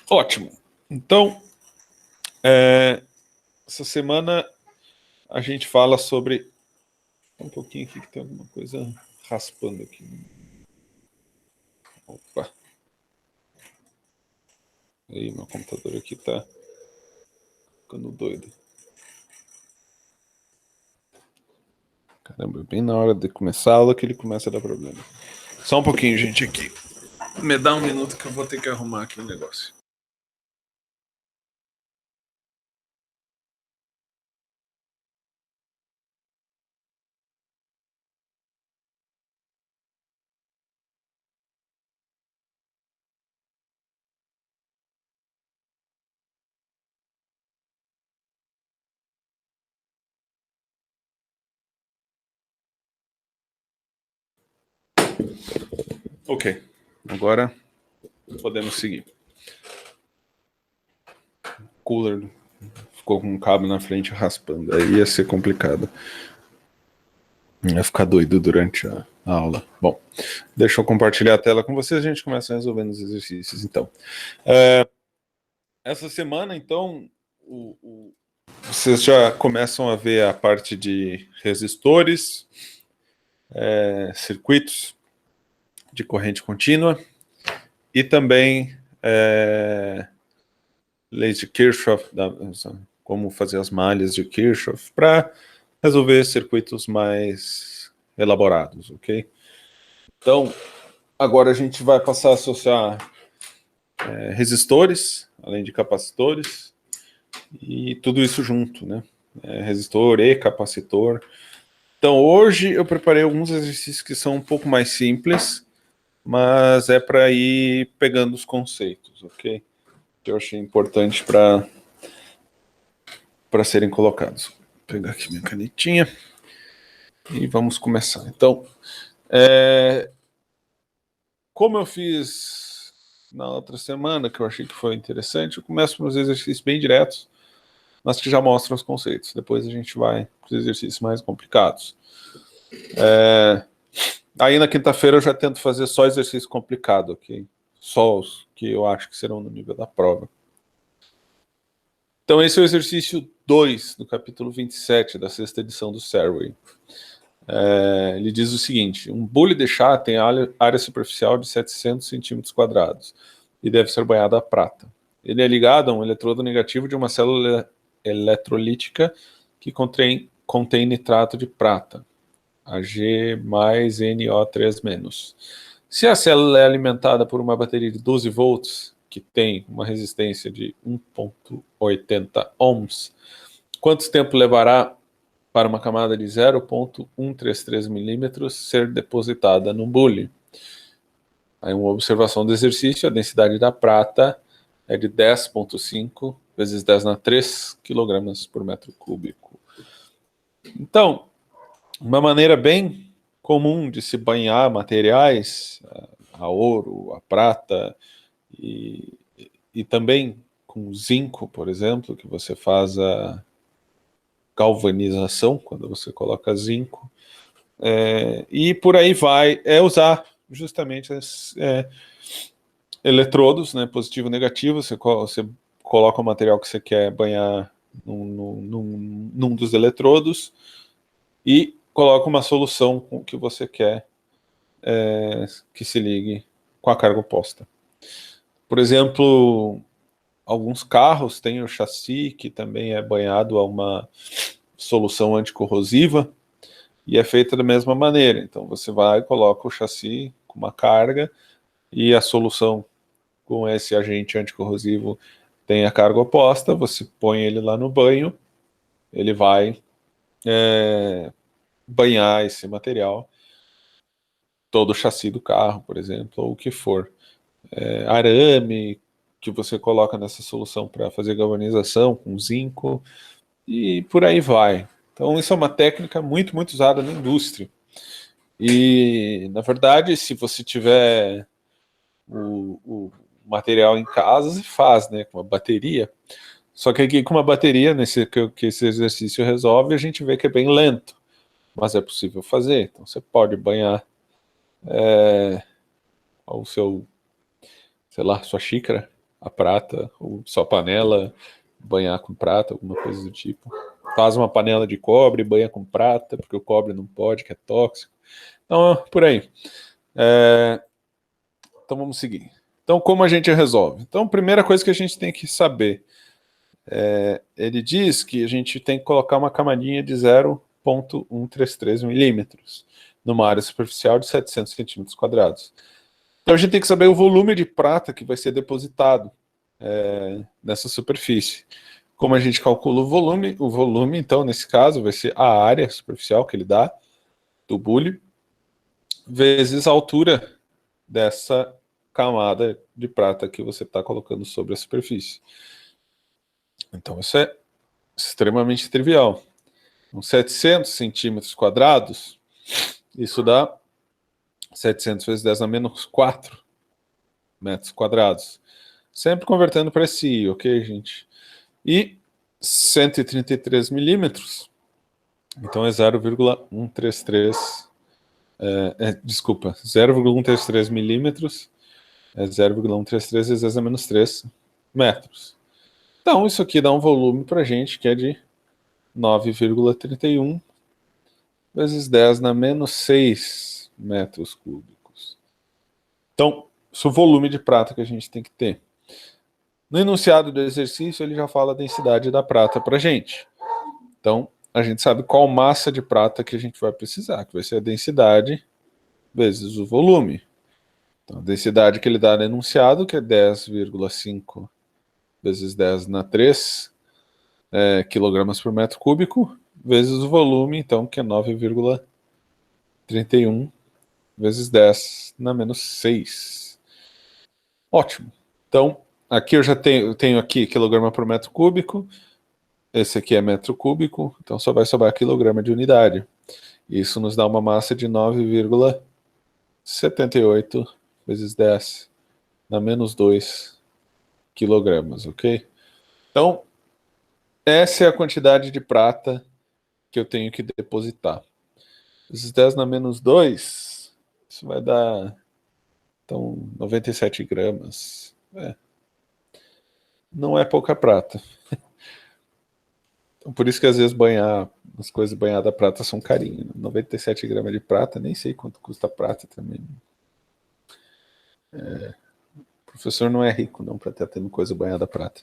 Ótimo. Então, essa semana a gente fala sobre... Um pouquinho aqui que tem alguma coisa raspando aqui. Opa. Aí, meu computador aqui tá ficando doido. Caramba, bem na hora de começar a aula que ele começa a dar problema. Só um pouquinho, gente, aqui. Me dá um minuto que eu vou ter que arrumar aqui um negócio. Ok, agora podemos seguir. Cooler ficou com um cabo na frente raspando, aí ia ser complicado. Ia ficar doido durante a aula. Bom, deixa eu compartilhar a tela com vocês, a gente começa resolvendo os exercícios, então. Essa semana, então, vocês já começam a ver a parte de resistores, circuitos de corrente contínua e também leis de Kirchhoff, como fazer as malhas de Kirchhoff para resolver circuitos mais elaborados, ok? Então, agora a gente vai passar a associar resistores, além de capacitores, e tudo isso junto, né? Resistor e capacitor. Então, hoje eu preparei alguns exercícios que são um pouco mais simples, mas é para ir pegando os conceitos, ok? Que eu achei importante para serem colocados. Vou pegar aqui minha canetinha e vamos começar. Então, como eu fiz na outra semana, que eu achei que foi interessante, eu começo com os exercícios bem diretos, mas que já mostram os conceitos. Depois a gente vai para os exercícios mais complicados. Aí na quinta-feira eu já tento fazer só exercício complicado, ok? Só os que eu acho que serão no nível da prova. Então esse é o exercício 2 do capítulo 27 da sexta edição do Serway. Ele diz o seguinte: um bule de chá tem área superficial de 700 centímetros quadrados e deve ser banhado a prata. Ele é ligado a um eletrodo negativo de uma célula eletrolítica que contém nitrato de prata, Ag mais NO3-. Se a célula é alimentada por uma bateria de 12 volts, que tem uma resistência de 1,80 ohms, quanto tempo levará para uma camada de 0,133 milímetros ser depositada no bule? Aí uma observação do exercício: a densidade da prata é de 10,5 vezes 10 na 3 kg por metro cúbico. Então, uma maneira bem comum de se banhar materiais, a ouro, a prata, e também com zinco, por exemplo, que você faz a galvanização, quando você coloca zinco, e por aí vai, usar justamente eletrodos, né, positivo e negativo. Você coloca o material que você quer banhar num dos eletrodos e coloca uma solução que você quer que se ligue com a carga oposta. Por exemplo, alguns carros têm o chassi que também é banhado a uma solução anticorrosiva e é feita da mesma maneira. Então você vai e coloca o chassi com uma carga e a solução com esse agente anticorrosivo tem a carga oposta, você põe ele lá no banho, ele vai banhar esse material, todo o chassi do carro, por exemplo, ou o que for. Arame que você coloca nessa solução para fazer galvanização com zinco e por aí vai. Então isso é uma técnica muito, muito usada na indústria. E, na verdade, se você tiver o material em casa, você faz, né, com uma bateria. Só que aqui com uma bateria, que esse exercício resolve, a gente vê que é bem lento, mas é possível fazer. Então você pode banhar o seu, sei lá, sua xícara a prata, ou só panela, banhar com prata, alguma coisa do tipo. Faz uma panela de cobre, banha com prata, porque o cobre não pode, que é tóxico. Então, por aí. Então vamos seguir. Então, como a gente resolve? Então, primeira coisa que a gente tem que saber, ele diz que a gente tem que colocar uma camadinha de 0,133 milímetros numa área superficial de 700 centímetros quadrados. Então a gente tem que saber o volume de prata que vai ser depositado nessa superfície. Como a gente calcula o volume, então, nesse caso, vai ser a área superficial que ele dá do bule, vezes a altura dessa camada de prata que você está colocando sobre a superfície. Então isso é extremamente trivial. Com 700 centímetros quadrados, isso dá 700 vezes 10 a menos 4 metros quadrados. Sempre convertendo para SI, ok, gente? E 133 milímetros, então é 0,133, desculpa, 0,133 milímetros é 0,133 vezes 10 a menos 3 metros. Então isso aqui dá um volume para a gente que é de 9,31 vezes 10 na menos 6 metros cúbicos. Então, isso é o volume de prata que a gente tem que ter. No enunciado do exercício, ele já fala a densidade da prata para a gente. Então, a gente sabe qual massa de prata que a gente vai precisar, que vai ser a densidade vezes o volume. Então, a densidade que ele dá no enunciado, que é 10,5 vezes 10 na 3 quilogramas por metro cúbico, vezes o volume, então, que é 9,31 vezes 10 na menos 6. Ótimo. Então, aqui eu já tenho aqui quilograma por metro cúbico, esse aqui é metro cúbico, então só vai sobrar quilograma de unidade. Isso nos dá uma massa de 9,78 vezes 10 na menos 2 quilogramas, ok? Então, essa é a quantidade de prata que eu tenho que depositar. Vezes 10 na menos 2, isso vai dar, então, 97 gramas. Não é pouca prata. Então, por isso que às vezes as coisas banhadas a prata são carinhas. 97 gramas de prata, nem sei quanto custa prata também. O professor não é rico não para estar tendo coisa banhada a prata.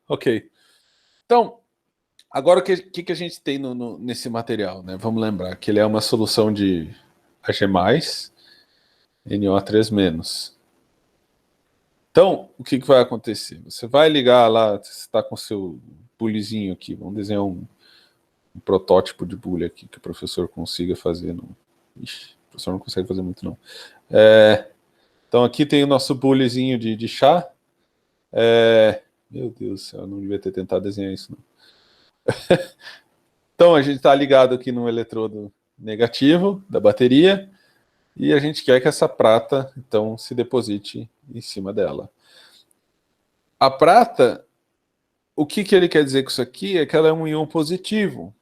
Ok. Então, agora o que a gente tem nesse material, né? Vamos lembrar que ele é uma solução de Ag+, NO3-. Então, o que vai acontecer? Você vai ligar lá, você está com o seu bulizinho aqui, vamos desenhar um protótipo de bully aqui que o professor consiga fazer. Ixi, o professor não consegue fazer muito, não. Então, aqui tem o nosso bullyzinho de chá. Meu Deus do céu, eu não devia ter tentado desenhar isso, não. Então, a gente está ligado aqui no eletrodo negativo da bateria e a gente quer que essa prata, então, se deposite em cima dela. A prata, o que ele quer dizer com isso aqui é que ela é um íon positivo.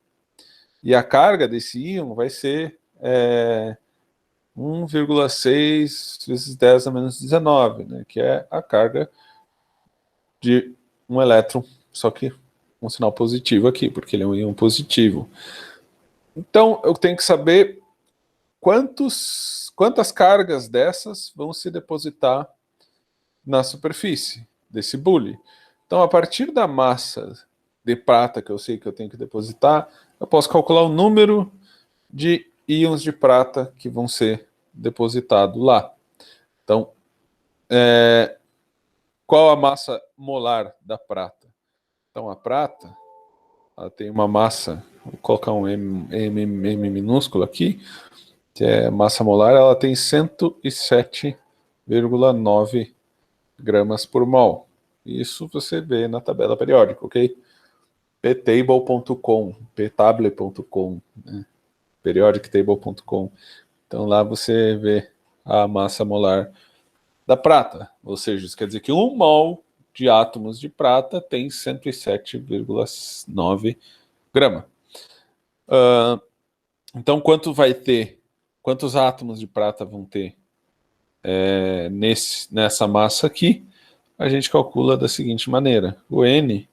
E a carga desse íon vai ser 1,6 vezes 10 a menos 19, né, que é a carga de um elétron, só que um sinal positivo aqui, porque ele é um íon positivo. Então, eu tenho que saber quantas cargas dessas vão se depositar na superfície desse bule. Então, a partir da massa de prata que eu sei que eu tenho que depositar, eu posso calcular o número de íons de prata que vão ser depositados lá. Então, qual a massa molar da prata? Então, a prata ela tem uma massa, vou colocar um M minúsculo aqui, que é massa molar, ela tem 107,9 gramas por mol. Isso você vê na tabela periódica, ok? ptable.com, né? periodictable.com. Então lá você vê a massa molar da prata, ou seja, isso quer dizer que 1 mol de átomos de prata tem 107,9 gramas. Então quantos átomos de prata vão ter nessa massa aqui, a gente calcula da seguinte maneira. O N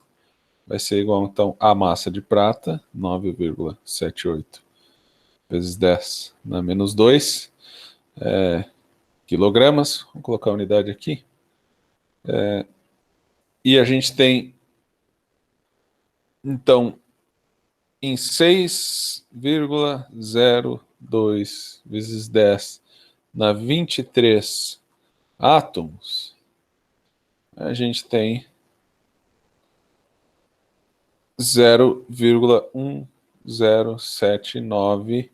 vai ser igual, então, a massa de prata, 9,78 vezes 10 na menos 2 quilogramas. Vamos colocar a unidade aqui. E a gente tem, então, em 6,02 vezes 10 na 23 átomos, a gente tem 0,1079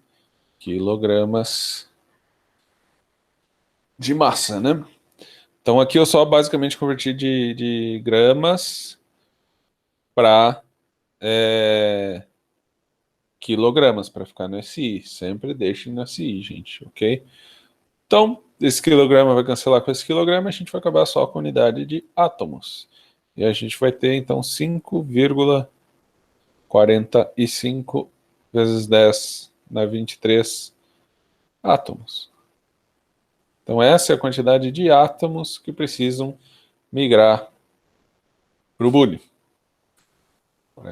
quilogramas de massa, né? Então aqui eu só basicamente converti de gramas para quilogramas, para ficar no SI. Sempre deixem no SI, gente, ok? Então, esse quilograma vai cancelar com esse quilograma, a gente vai acabar só com a unidade de átomos. E a gente vai ter, então, 5,45 vezes 10 na 23 átomos. Então, essa é a quantidade de átomos que precisam migrar para o Boole.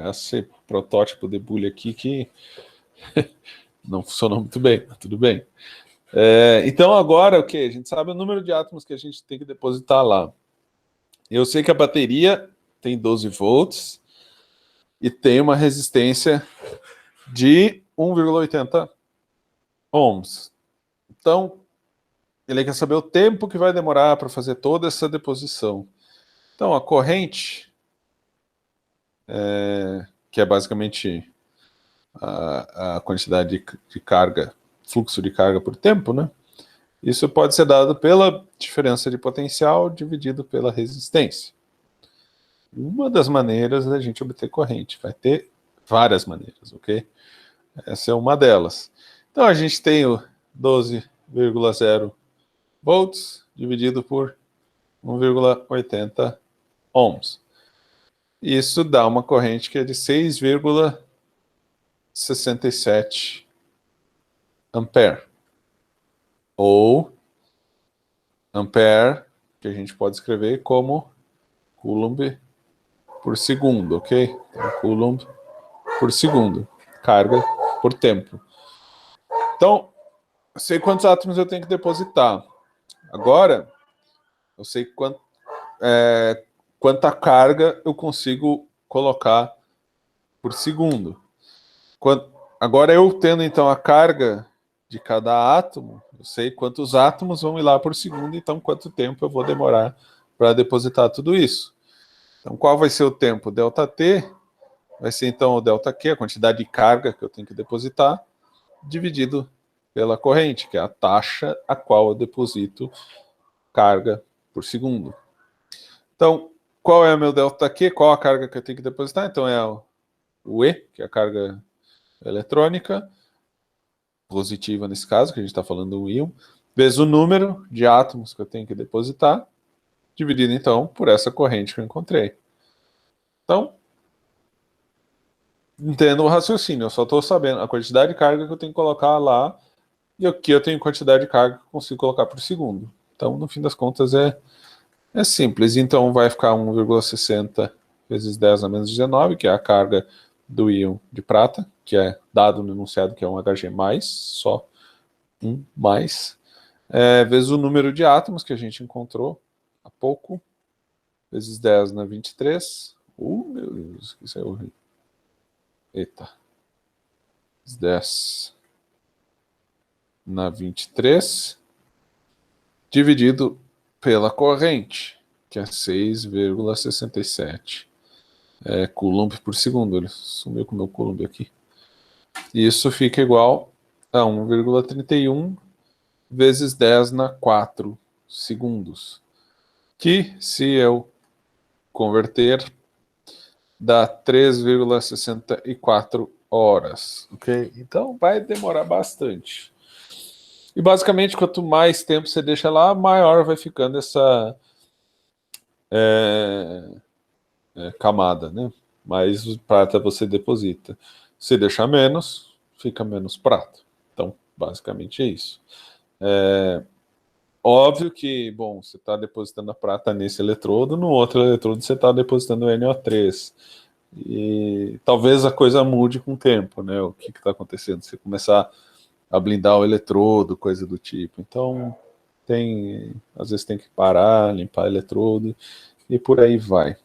Esse protótipo de Boole aqui que não funcionou muito bem, mas tudo bem. Então, agora, o que? A gente sabe o número de átomos que a gente tem que depositar lá. Eu sei que a bateria tem 12 volts e tem uma resistência de 1,80 ohms. Então, ele quer saber o tempo que vai demorar para fazer toda essa deposição. Então, a corrente, que é basicamente a quantidade de carga, fluxo de carga por tempo, né? Isso pode ser dado pela diferença de potencial dividido pela resistência. Uma das maneiras da gente obter corrente. Vai ter várias maneiras, ok? Essa é uma delas. Então, a gente tem o 12,0 volts dividido por 1,80 ohms. Isso dá uma corrente que é de 6,67 ampere. Ou ampere, que a gente pode escrever como coulomb por segundo, ok? Então, coulomb por segundo. Carga por tempo. Então, eu sei quantos átomos eu tenho que depositar. Agora, eu sei quanta carga eu consigo colocar por segundo. Agora, eu tendo, então, a carga de cada átomo, eu sei quantos átomos vão ir lá por segundo, então quanto tempo eu vou demorar para depositar tudo isso. Então, qual vai ser o tempo? ΔT vai ser, então, o ΔQ, a quantidade de carga que eu tenho que depositar, dividido pela corrente, que é a taxa a qual eu deposito carga por segundo. Então, qual é o meu ΔQ? Qual a carga que eu tenho que depositar? Então, é o E, que é a carga eletrônica, positiva nesse caso, que a gente está falando do íon, vezes o número de átomos que eu tenho que depositar, dividido, então, por essa corrente que eu encontrei. Então, entendo o raciocínio, eu só estou sabendo a quantidade de carga que eu tenho que colocar lá e aqui eu tenho quantidade de carga que eu consigo colocar por segundo. Então, no fim das contas, é simples. Então, vai ficar 1,60 vezes 10 a menos 19, que é a carga do íon de prata, que é dado no enunciado que é um Hg+, só um mais, vezes o número de átomos que a gente encontrou há pouco, vezes 10 na 23. Meu Deus, isso é horrível. Eita. 10 na 23, dividido pela corrente, que é 6,67 coulomb por segundo. Ele sumiu com o meu coulomb aqui. Isso fica igual a 1,31 vezes 10 na 4 segundos. Que, se eu converter, dá 3,64 horas. Ok? Então vai demorar bastante. E basicamente, quanto mais tempo você deixa lá, maior vai ficando essa camada, né? Mais prata você deposita. Se deixar menos, fica menos prata. Então, basicamente é isso. Óbvio que, bom, você está depositando a prata nesse eletrodo, no outro eletrodo você está depositando o NO3. E talvez a coisa mude com o tempo, né? O que está acontecendo? Você começar a blindar o eletrodo, coisa do tipo. Então, às vezes tem que parar, limpar o eletrodo e por aí vai.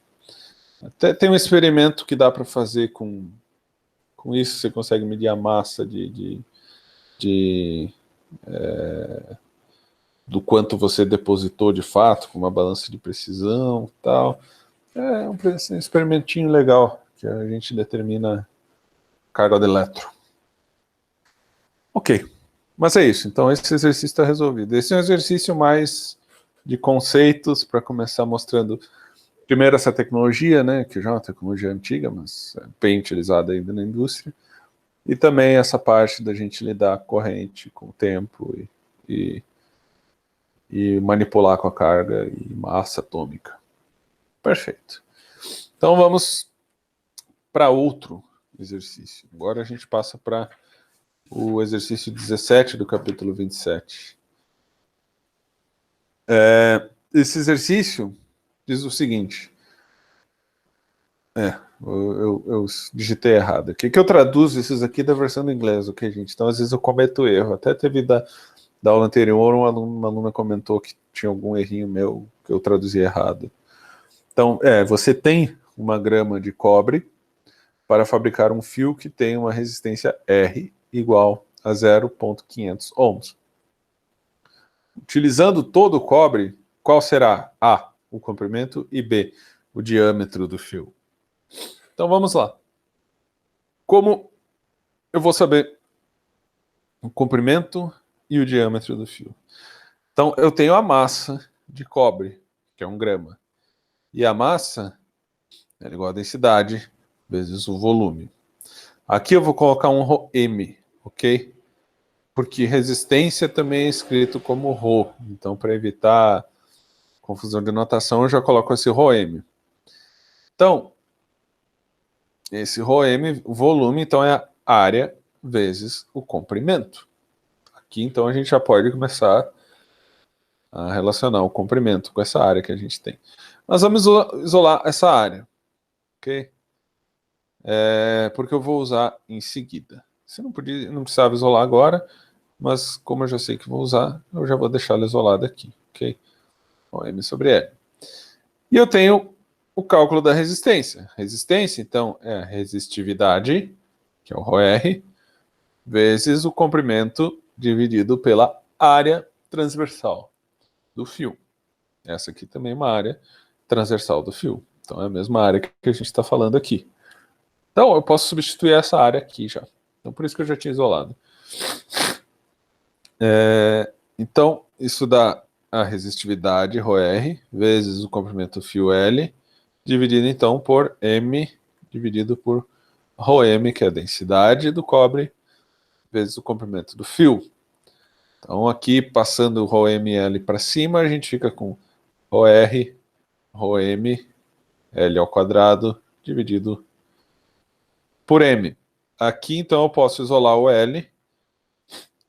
Até tem um experimento que dá para fazer com isso, você consegue medir a massa do quanto você depositou de fato, com uma balança de precisão e tal. É um experimentinho legal, que a gente determina a carga do elétron. Ok, mas é isso. Então esse exercício está resolvido. Esse é um exercício mais de conceitos, para começar mostrando primeiro essa tecnologia, né, que já é uma tecnologia antiga, mas é bem utilizada ainda na indústria, e também essa parte da gente lidar com corrente, com o tempo e manipular com a carga e massa atômica. Perfeito. Então vamos para outro exercício. Agora a gente passa para o exercício 17 do capítulo 27. Esse exercício diz o seguinte. Eu digitei errado. O que eu traduzo esses aqui da versão do inglês, ok, gente? Então às vezes eu cometo erro. Até teve da aula anterior uma aluna comentou que tinha algum errinho meu que eu traduzi errado. Então, você tem 1 grama de cobre para fabricar um fio que tem uma resistência R igual a 0,500 ohms. Utilizando todo o cobre, qual será A, o comprimento, e B, o diâmetro do fio? Então vamos lá. Como eu vou saber o comprimento e o diâmetro do fio? Então eu tenho a massa de cobre, que é 1 grama. E a massa é igual a densidade vezes o volume. Aqui eu vou colocar um ρm, ok? Porque resistência também é escrito como ρ. Então, para evitar confusão de notação, eu já coloco esse ρm. Então, esse ρm, o volume, então é a área vezes o comprimento. Aqui, então, a gente já pode começar a relacionar o comprimento com essa área que a gente tem. Nós vamos isolar essa área, ok? Porque eu vou usar em seguida. Você não precisava isolar agora, mas como eu já sei que vou usar, eu já vou deixar ela isolada aqui, ok? M sobre L. E eu tenho o cálculo da resistência. Resistência, então, é a resistividade, que é o ρr, vezes o comprimento dividido pela área transversal do fio. Essa aqui também é uma área transversal do fio. Então é a mesma área que a gente está falando aqui. Então eu posso substituir essa área aqui já. Então por isso que eu já tinha isolado. Então isso dá a resistividade ρr vezes o comprimento do fio L, dividido então por M dividido por ρm, que é a densidade do cobre, vezes o comprimento do fio. Então aqui, passando o ρml para cima, a gente fica com ρr, ρm, L ao quadrado, dividido por M. Aqui, então, eu posso isolar o L.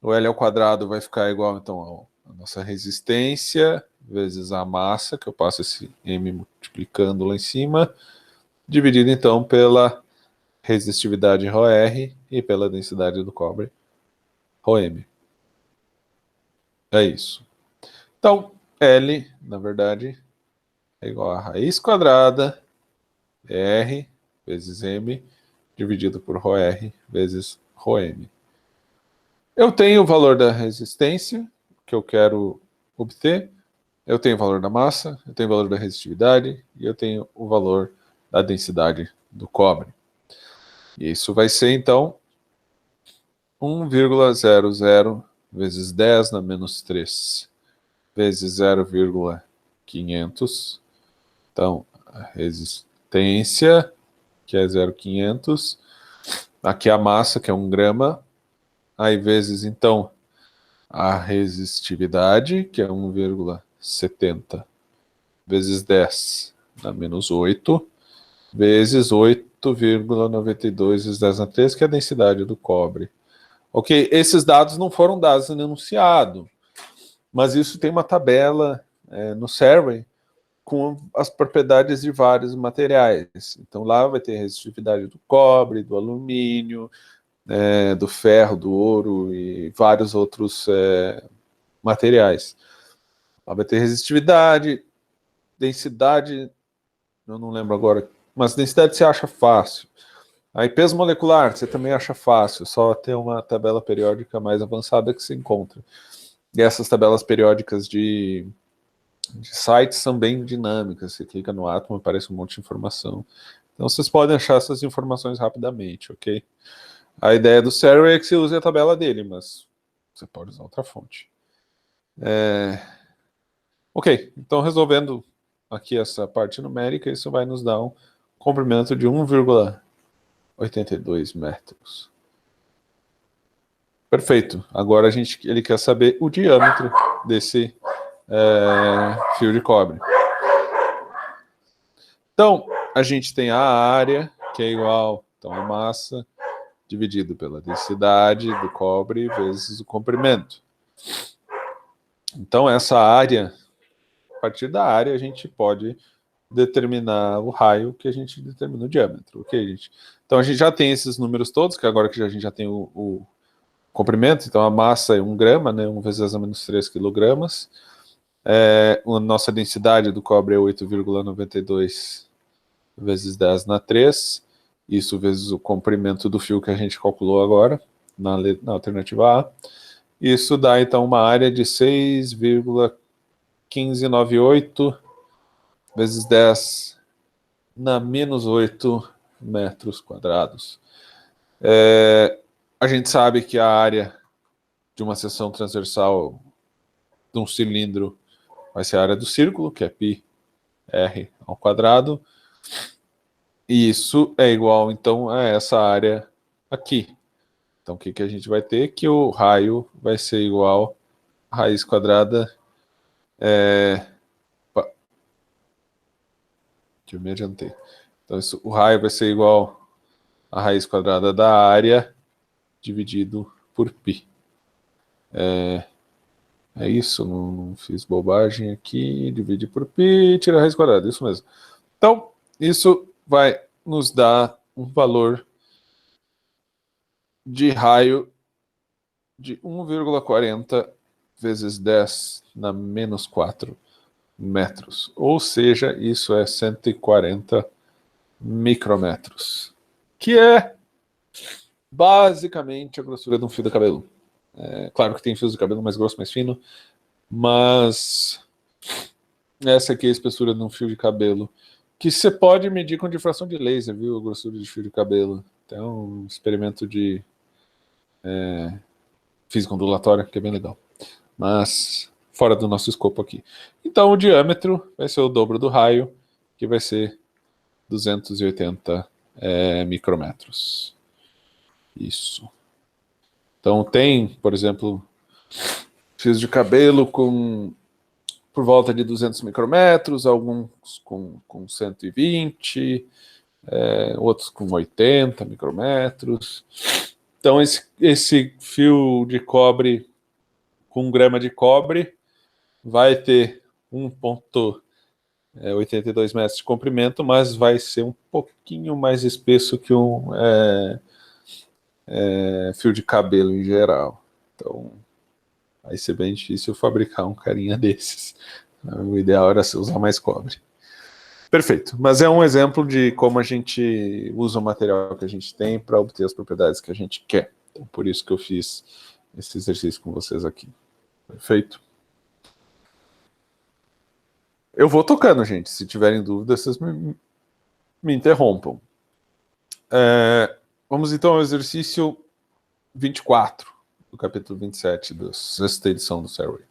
O L ao quadrado vai ficar igual, então, a nossa resistência vezes a massa, que eu passo esse M multiplicando lá em cima, dividido, então, pela resistividade ρr e pela densidade do cobre, ρm. É isso. Então, L, na verdade, é igual a raiz quadrada R vezes M dividido por ρr vezes ρm. Eu tenho o valor da resistência que eu quero obter, eu tenho o valor da massa, eu tenho o valor da resistividade e eu tenho o valor da densidade do cobre. E isso vai ser, então, 1,00 vezes 10 na menos 3 vezes 0,500. Então, a resistência, que é 0,500. Aqui a massa, que é 1 grama. Aí vezes, então, a resistividade, que é 1,70 vezes 10 na menos 8, vezes 8,92 vezes 10 na 3, que é a densidade do cobre. Ok, esses dados não foram dados no enunciado, Mas isso tem uma tabela no Survey com as propriedades de vários materiais. Então lá vai ter a resistividade do cobre, do alumínio, do ferro, do ouro e vários outros materiais. Lá vai ter resistividade, densidade, eu não lembro agora, mas densidade você acha fácil. Aí peso molecular você também acha fácil, só ter uma tabela periódica mais avançada que se encontra. E essas tabelas periódicas de sites são bem dinâmicas, você clica no átomo e aparece um monte de informação. Então vocês podem achar essas informações rapidamente, ok? A ideia do Survey é que você use a tabela dele, mas você pode usar outra fonte. Ok, então resolvendo aqui essa parte numérica, isso vai nos dar um comprimento de 1,82 metros. Perfeito. Agora ele quer saber o diâmetro desse fio de cobre. Então, a gente tem a área, que é igual então, a massa, dividido pela densidade do cobre vezes o comprimento. Então, essa área, a partir da área, a gente pode determinar o raio que a gente determina o diâmetro. Ok, gente? Então, a gente já tem esses números todos, que agora que a gente já tem o comprimento, então a massa é 1 grama, né, 1 vezes 10 a menos 3 quilogramas. A nossa densidade do cobre é 8,92 vezes 10 na 3, isso vezes o comprimento do fio que a gente calculou agora, na alternativa A. Isso dá, então, uma área de 6,1598 vezes 10 na menos 8 metros quadrados. A gente sabe que a área de uma seção transversal de um cilindro vai ser a área do círculo, que é πr ao quadrado. E isso é igual, então, a essa área aqui. Então, o que a gente vai ter? Que o raio vai ser igual a raiz quadrada... que eu me adiantei. Então, o raio vai ser igual a raiz quadrada da área dividido por π. É isso, não fiz bobagem aqui. Divide por π, tira a raiz quadrada, isso mesmo. Então, isso vai nos dar um valor de raio de 1,40 vezes 10 na menos 4 metros. Ou seja, isso é 140 micrometros. Que é basicamente a grossura de um fio de cabelo. Claro que tem fios de cabelo mais grosso, mais fino, mas essa aqui é a espessura de um fio de cabelo, que você pode medir com difração de laser, viu? A grossura de fio de cabelo. Tem um experimento de física ondulatória, que é bem legal. Mas fora do nosso escopo aqui. Então o diâmetro vai ser o dobro do raio, que vai ser 280 micrometros. Isso. Então tem, por exemplo, fios de cabelo por volta de 200 micrometros, alguns com 120, outros com 80 micrometros. Então esse fio de cobre com 1 grama de cobre vai ter 1,82 metros de comprimento, mas vai ser um pouquinho mais espesso que um fio de cabelo em geral. Então vai ser bem difícil fabricar um carinha desses. O ideal era se usar mais cobre. Perfeito, mas é um exemplo de como a gente usa o material que a gente tem para obter as propriedades que a gente quer. Então, por isso que eu fiz esse exercício com vocês aqui. Perfeito? Eu vou tocando, gente. Se tiverem dúvidas, vocês me interrompam. Vamos então ao exercício 24, do capítulo 27 da sexta edição do Survey.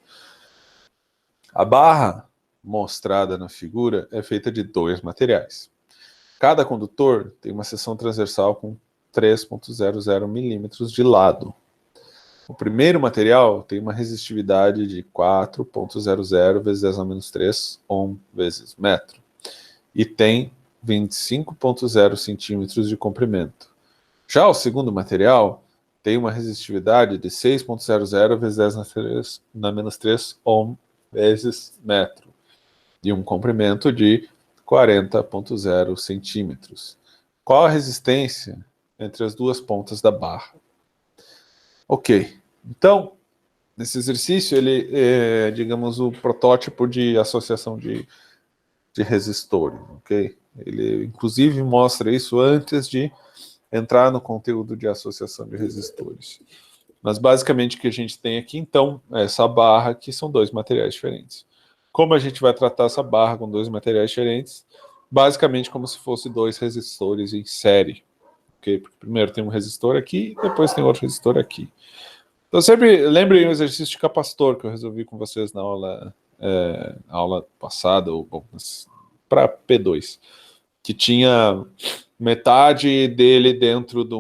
A barra mostrada na figura é feita de 2 materiais. Cada condutor tem uma seção transversal com 3,00 milímetros de lado. O primeiro material tem uma resistividade de 4,00 vezes 10 a menos 3 ohm vezes metro e tem 25,0 centímetros de comprimento. Já o segundo material tem uma resistividade de 6,00 vezes 10 na menos 3 ohm vezes metro e um comprimento de 40,0 centímetros. Qual a resistência entre as duas pontas da barra? Ok, então, nesse exercício, ele é, digamos, o protótipo de associação de resistores, ok? Ele, inclusive, mostra isso antes de entrar no conteúdo de associação de resistores. Mas, basicamente, o que a gente tem aqui, então, é essa barra, que são dois materiais diferentes. Como a gente vai tratar essa barra com dois materiais diferentes? Basicamente, como se fosse dois resistores em série. Okay? Porque primeiro tem um resistor aqui, depois tem outro resistor aqui. Então, sempre lembrem o exercício de capacitor que eu resolvi com vocês na aula passada, ou para P2, que tinha metade dele dentro de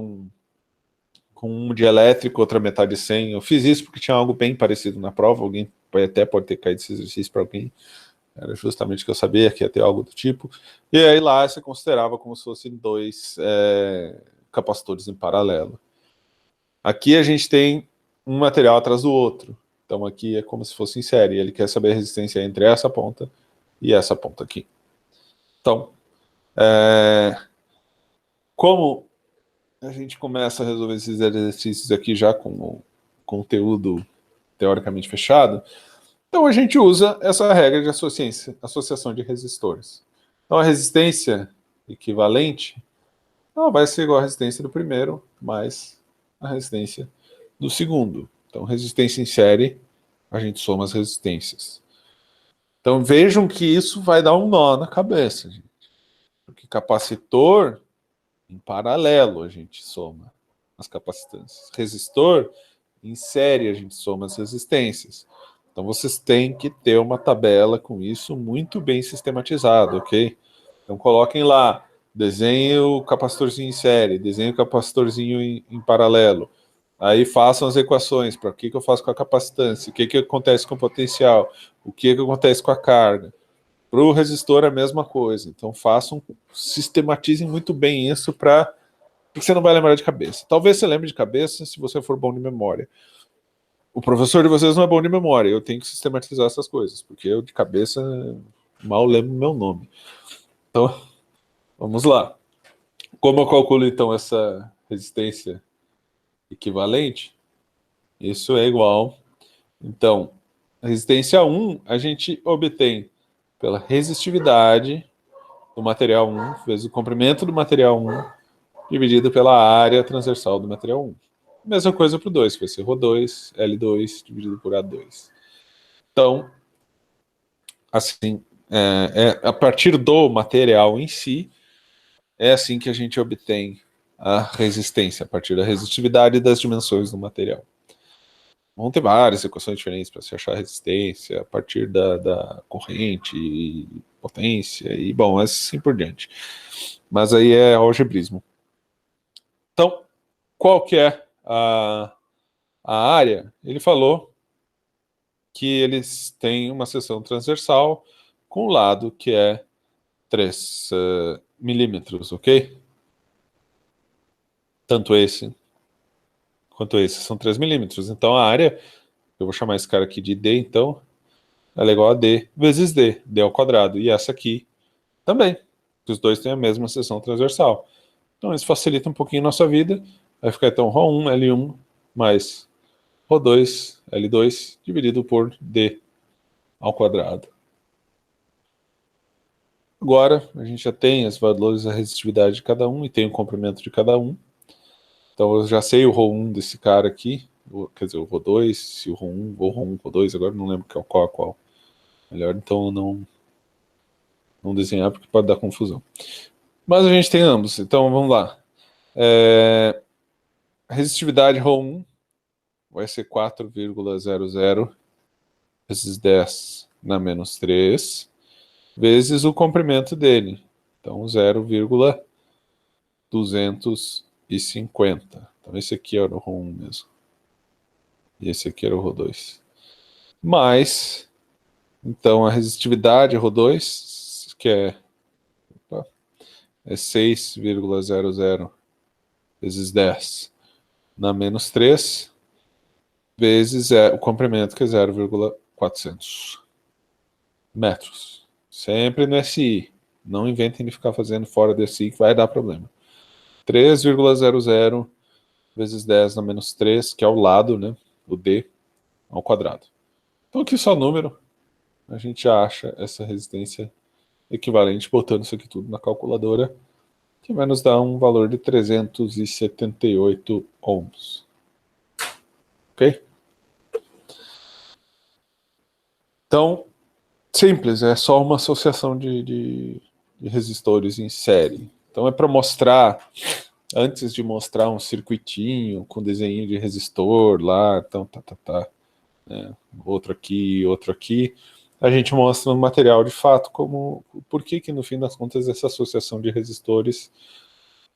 com um de elétrico, outra metade sem. Eu fiz isso porque tinha algo bem parecido na prova, alguém até pode ter caído esse exercício para alguém, era justamente que eu sabia que ia ter algo do tipo, e aí lá você considerava como se fossem dois capacitores em paralelo. Aqui a gente tem um material atrás do outro, então aqui é como se fosse em série, ele quer saber a resistência entre essa ponta e essa ponta aqui. Então, como a gente começa a resolver esses exercícios aqui já com o conteúdo teoricamente fechado, então a gente usa essa regra de associação de resistores. Então a resistência equivalente ela vai ser igual à resistência do primeiro mais a resistência do segundo. Então resistência em série, a gente soma as resistências. Então vejam que isso vai dar um nó na cabeça, gente. Porque capacitor, em paralelo, a gente soma as capacitâncias. Resistor, em série, a gente soma as resistências. Então vocês têm que ter uma tabela com isso muito bem sistematizada, ok? Então coloquem lá, desenhe o capacitorzinho em série, desenhe o capacitorzinho em paralelo. Aí façam as equações para o que eu faço com a capacitância, o que acontece com o potencial, o que acontece com a carga. Para o resistor é a mesma coisa. Então façam, sistematizem muito bem isso para porque você não vai lembrar de cabeça. Talvez você lembre de cabeça se você for bom de memória. O professor de vocês não é bom de memória. Eu tenho que sistematizar essas coisas, porque eu de cabeça mal lembro meu nome. Então, vamos lá. Como eu calculo então essa resistência equivalente? Isso é igual. Então, a resistência 1 a gente obtém pela resistividade do material 1 vezes o comprimento do material 1 dividido pela área transversal do material 1. Mesma coisa para o 2, vai ser Rho2, L2 dividido por A2. Então, assim, a partir do material em si, é assim que a gente obtém a resistência, a partir da resistividade e das dimensões do material. Vão ter várias equações diferentes para se achar a resistência, a partir da corrente, e potência, e bom, assim por diante. Mas aí é algebrismo. Então, qual que é a área? Ele falou que eles têm uma seção transversal com o lado que é 3 milímetros, ok? Tanto esse quanto esse são 3 milímetros. Então a área, eu vou chamar esse cara aqui de D, então, ela é igual a D vezes D, D ao quadrado. E essa aqui também, os dois têm a mesma seção transversal. Então isso facilita um pouquinho a nossa vida. Vai ficar então Rho1, L1 mais Rho2, L2 dividido por D ao quadrado. Agora, a gente já tem os valores da resistividade de cada um e tem o comprimento de cada um. Então, eu já sei o Rho1 desse cara aqui, quer dizer, o Rho2, se o Rho1, ou Rho1, Rho2, agora não lembro qual a qual. Melhor então não desenhar, porque pode dar confusão. Mas a gente tem ambos, então vamos lá. A resistividade Rho1 vai ser 4,00 vezes 10 na menos 3, vezes o comprimento dele. Então, 0,250. Então, esse aqui era o Rho1 mesmo. E esse aqui era o Rho2. Mais, então, a resistividade Rho2, que é 6,00 vezes 10 na menos 3 vezes o comprimento, que é 0,400 metros. Sempre no SI. Não inventem de ficar fazendo fora do SI, que vai dar problema. 3,00 vezes 10 na menos 3, que é o lado, né? O D ao quadrado. Então aqui só número. A gente já acha essa resistência equivalente, botando isso aqui tudo na calculadora, que vai nos dar um valor de 378 ohms. Ok? Então, simples, é só uma associação de resistores em série. Então é para mostrar, antes de mostrar um circuitinho com desenho de resistor lá, então outro aqui, a gente mostra no material de fato por que no fim das contas essa associação de resistores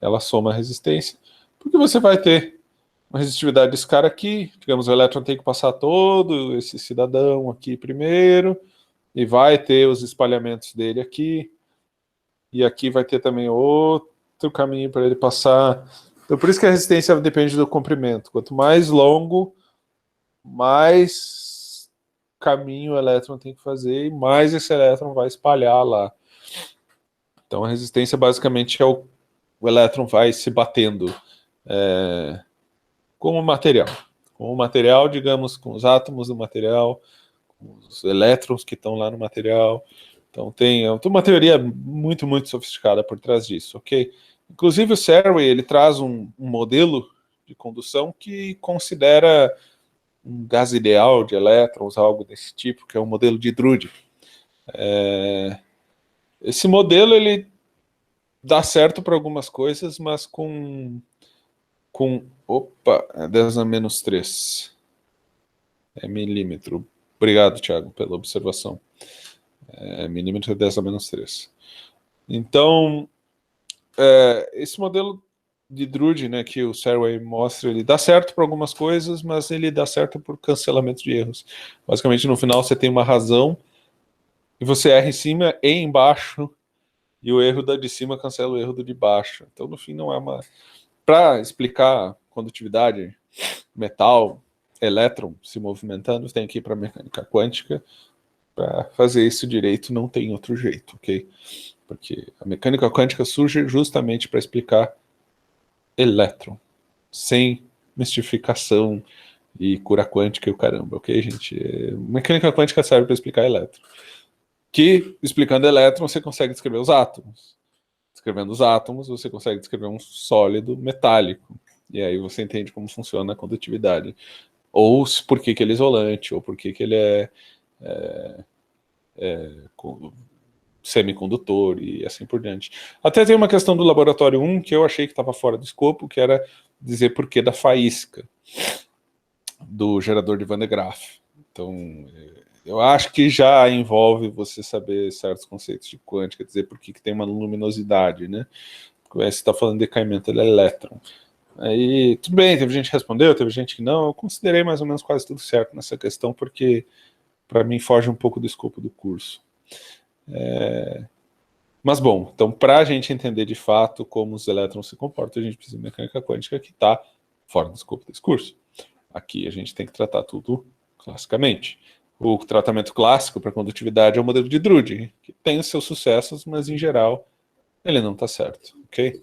ela soma a resistência, porque você vai ter uma resistividade desse cara aqui, digamos, o elétron tem que passar todo esse cidadão aqui primeiro, e vai ter os espalhamentos dele aqui, e aqui vai ter também outro caminho para ele passar. Então por isso que a resistência depende do comprimento. Quanto mais longo, mais caminho o elétron tem que fazer, e mais esse elétron vai espalhar lá. Então a resistência basicamente é o elétron vai se batendo com o material. Com o material, digamos, com os átomos do material, com os elétrons que estão lá no material. Então tem uma teoria muito, muito sofisticada por trás disso, ok? Inclusive o Serre, ele traz um modelo de condução que considera um gás ideal de elétrons, algo desse tipo, que é o modelo de Drude. Esse modelo, ele dá certo para algumas coisas, mas opa, 10 a menos 3. É milímetro. Obrigado, Thiago, pela observação. Milímetro é 10 a menos 3. Então, esse modelo de Drude, né, que o Serre mostra, ele dá certo para algumas coisas, mas ele dá certo por cancelamento de erros. Basicamente, no final, você tem uma razão e você erra em cima e embaixo, e o erro da de cima cancela o erro do de baixo. Então, no fim, não é uma... Para explicar condutividade, metal, elétron se movimentando, tem que ir para a mecânica quântica. Para fazer isso direito, não tem outro jeito, ok? Porque a mecânica quântica surge justamente para explicar elétron, sem mistificação e cura quântica e o caramba, ok, gente? Mecânica quântica serve para explicar elétron. Que, explicando elétron, você consegue descrever os átomos. Descrevendo os átomos, você consegue descrever um sólido metálico. E aí você entende como funciona a condutividade. Ou por que ele é isolante, ou por que ele é semicondutor e assim por diante. Até tem uma questão do laboratório 1 que eu achei que estava fora do escopo, que era dizer por que da faísca do gerador de Van de Graaff. Então, eu acho que já envolve você saber certos conceitos de quântica, dizer por que tem uma luminosidade, né? Porque você está falando de decaimento do elétron. Aí, tudo bem, teve gente que respondeu, teve gente que não. Eu considerei mais ou menos quase tudo certo nessa questão, porque para mim foge um pouco do escopo do curso. Mas bom, então para a gente entender de fato como os elétrons se comportam, a gente precisa de mecânica quântica que está fora do escopo desse curso. Aqui a gente tem que tratar tudo classicamente. O tratamento clássico para condutividade é o modelo de Drude, que tem os seus sucessos, mas em geral ele não está certo, ok?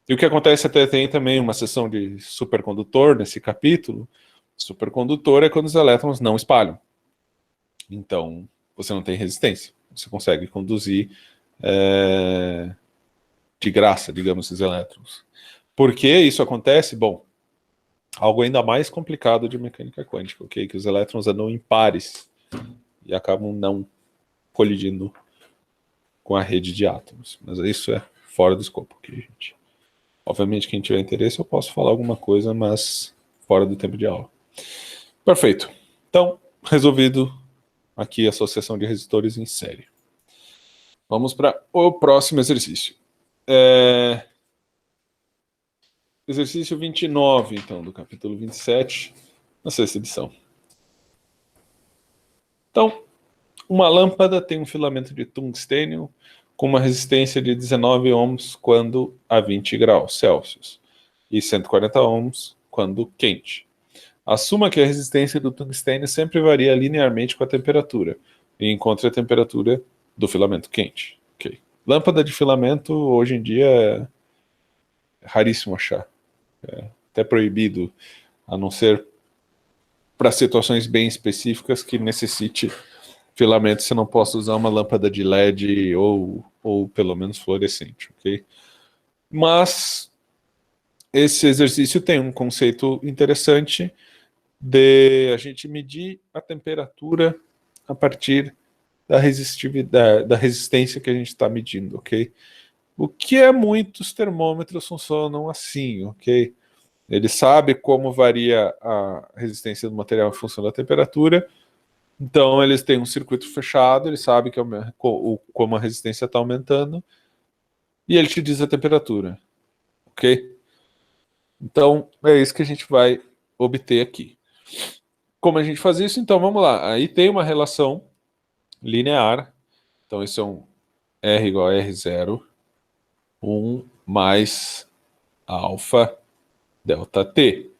E o que acontece até tem também uma seção de supercondutor nesse capítulo. Supercondutor é quando os elétrons não espalham. Então, você não tem resistência. Você consegue conduzir de graça, digamos, esses elétrons. Por que isso acontece? Bom, algo ainda mais complicado de mecânica quântica, ok? Que os elétrons andam em pares e acabam não colidindo com a rede de átomos. Mas isso é fora do escopo, ok, gente? Obviamente, quem tiver interesse, eu posso falar alguma coisa, mas fora do tempo de aula. Perfeito. Então, resolvido aqui a associação de resistores em série. Vamos para o próximo exercício. Exercício 29, então, do capítulo 27, na sexta edição. Então, uma lâmpada tem um filamento de tungstênio com uma resistência de 19 ohms quando a 20 graus Celsius e 140 ohms quando quente. Assuma que a resistência do tungstênio sempre varia linearmente com a temperatura e encontre a temperatura do filamento quente. Okay. Lâmpada de filamento, hoje em dia, é raríssimo achar. É até proibido, a não ser para situações bem específicas que necessite filamento, você não possa usar uma lâmpada de LED ou pelo menos fluorescente, ok? Mas esse exercício tem um conceito interessante de a gente medir a temperatura a partir da resistividade, da resistência que a gente está medindo, ok? O que é muitos termômetros funcionam assim, ok? Ele sabe como varia a resistência do material em função da temperatura, então eles têm um circuito fechado, ele sabe que como a resistência está aumentando, e ele te diz a temperatura, ok? Então é isso que a gente vai obter aqui. Como a gente faz isso? Então vamos lá. Aí tem uma relação linear. Então isso é um R igual a R0, 1 mais alfa delta T.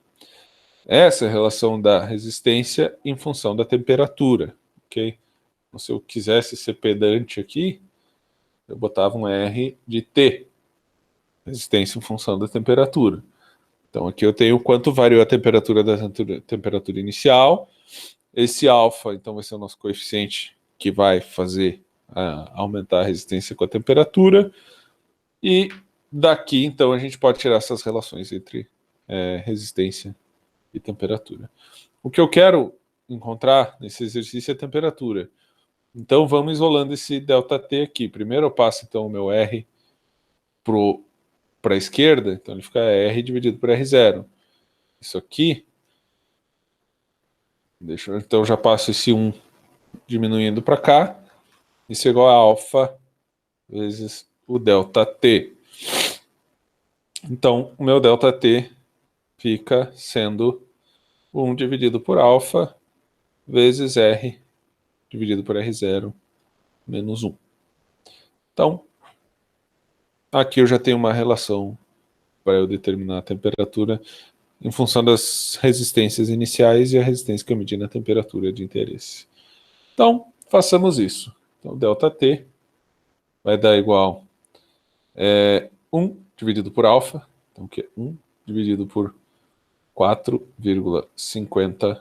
Essa é a relação da resistência em função da temperatura, ok? Então, se eu quisesse ser pedante aqui, eu botava um R de T, resistência em função da temperatura. Então aqui eu tenho quanto variou a temperatura da temperatura inicial. Esse alfa, então, vai ser o nosso coeficiente que vai fazer aumentar a resistência com a temperatura. E daqui, então, a gente pode tirar essas relações entre resistência e temperatura. O que eu quero encontrar nesse exercício é a temperatura. Então, vamos isolando esse ΔT aqui. Primeiro eu passo, então, o meu R para a esquerda. Então, ele fica R dividido por R0. Isso aqui... então, eu já passo esse 1 diminuindo para cá. Isso é igual a alfa vezes o ΔT. Então, o meu ΔT fica sendo 1 dividido por alfa vezes R dividido por R0 menos 1. Então, aqui eu já tenho uma relação para eu determinar a temperatura em função das resistências iniciais e a resistência que eu medi na temperatura de interesse. Então, façamos isso. Então, ΔT vai dar igual 1 dividido por alfa, então que é 1 dividido por 4,50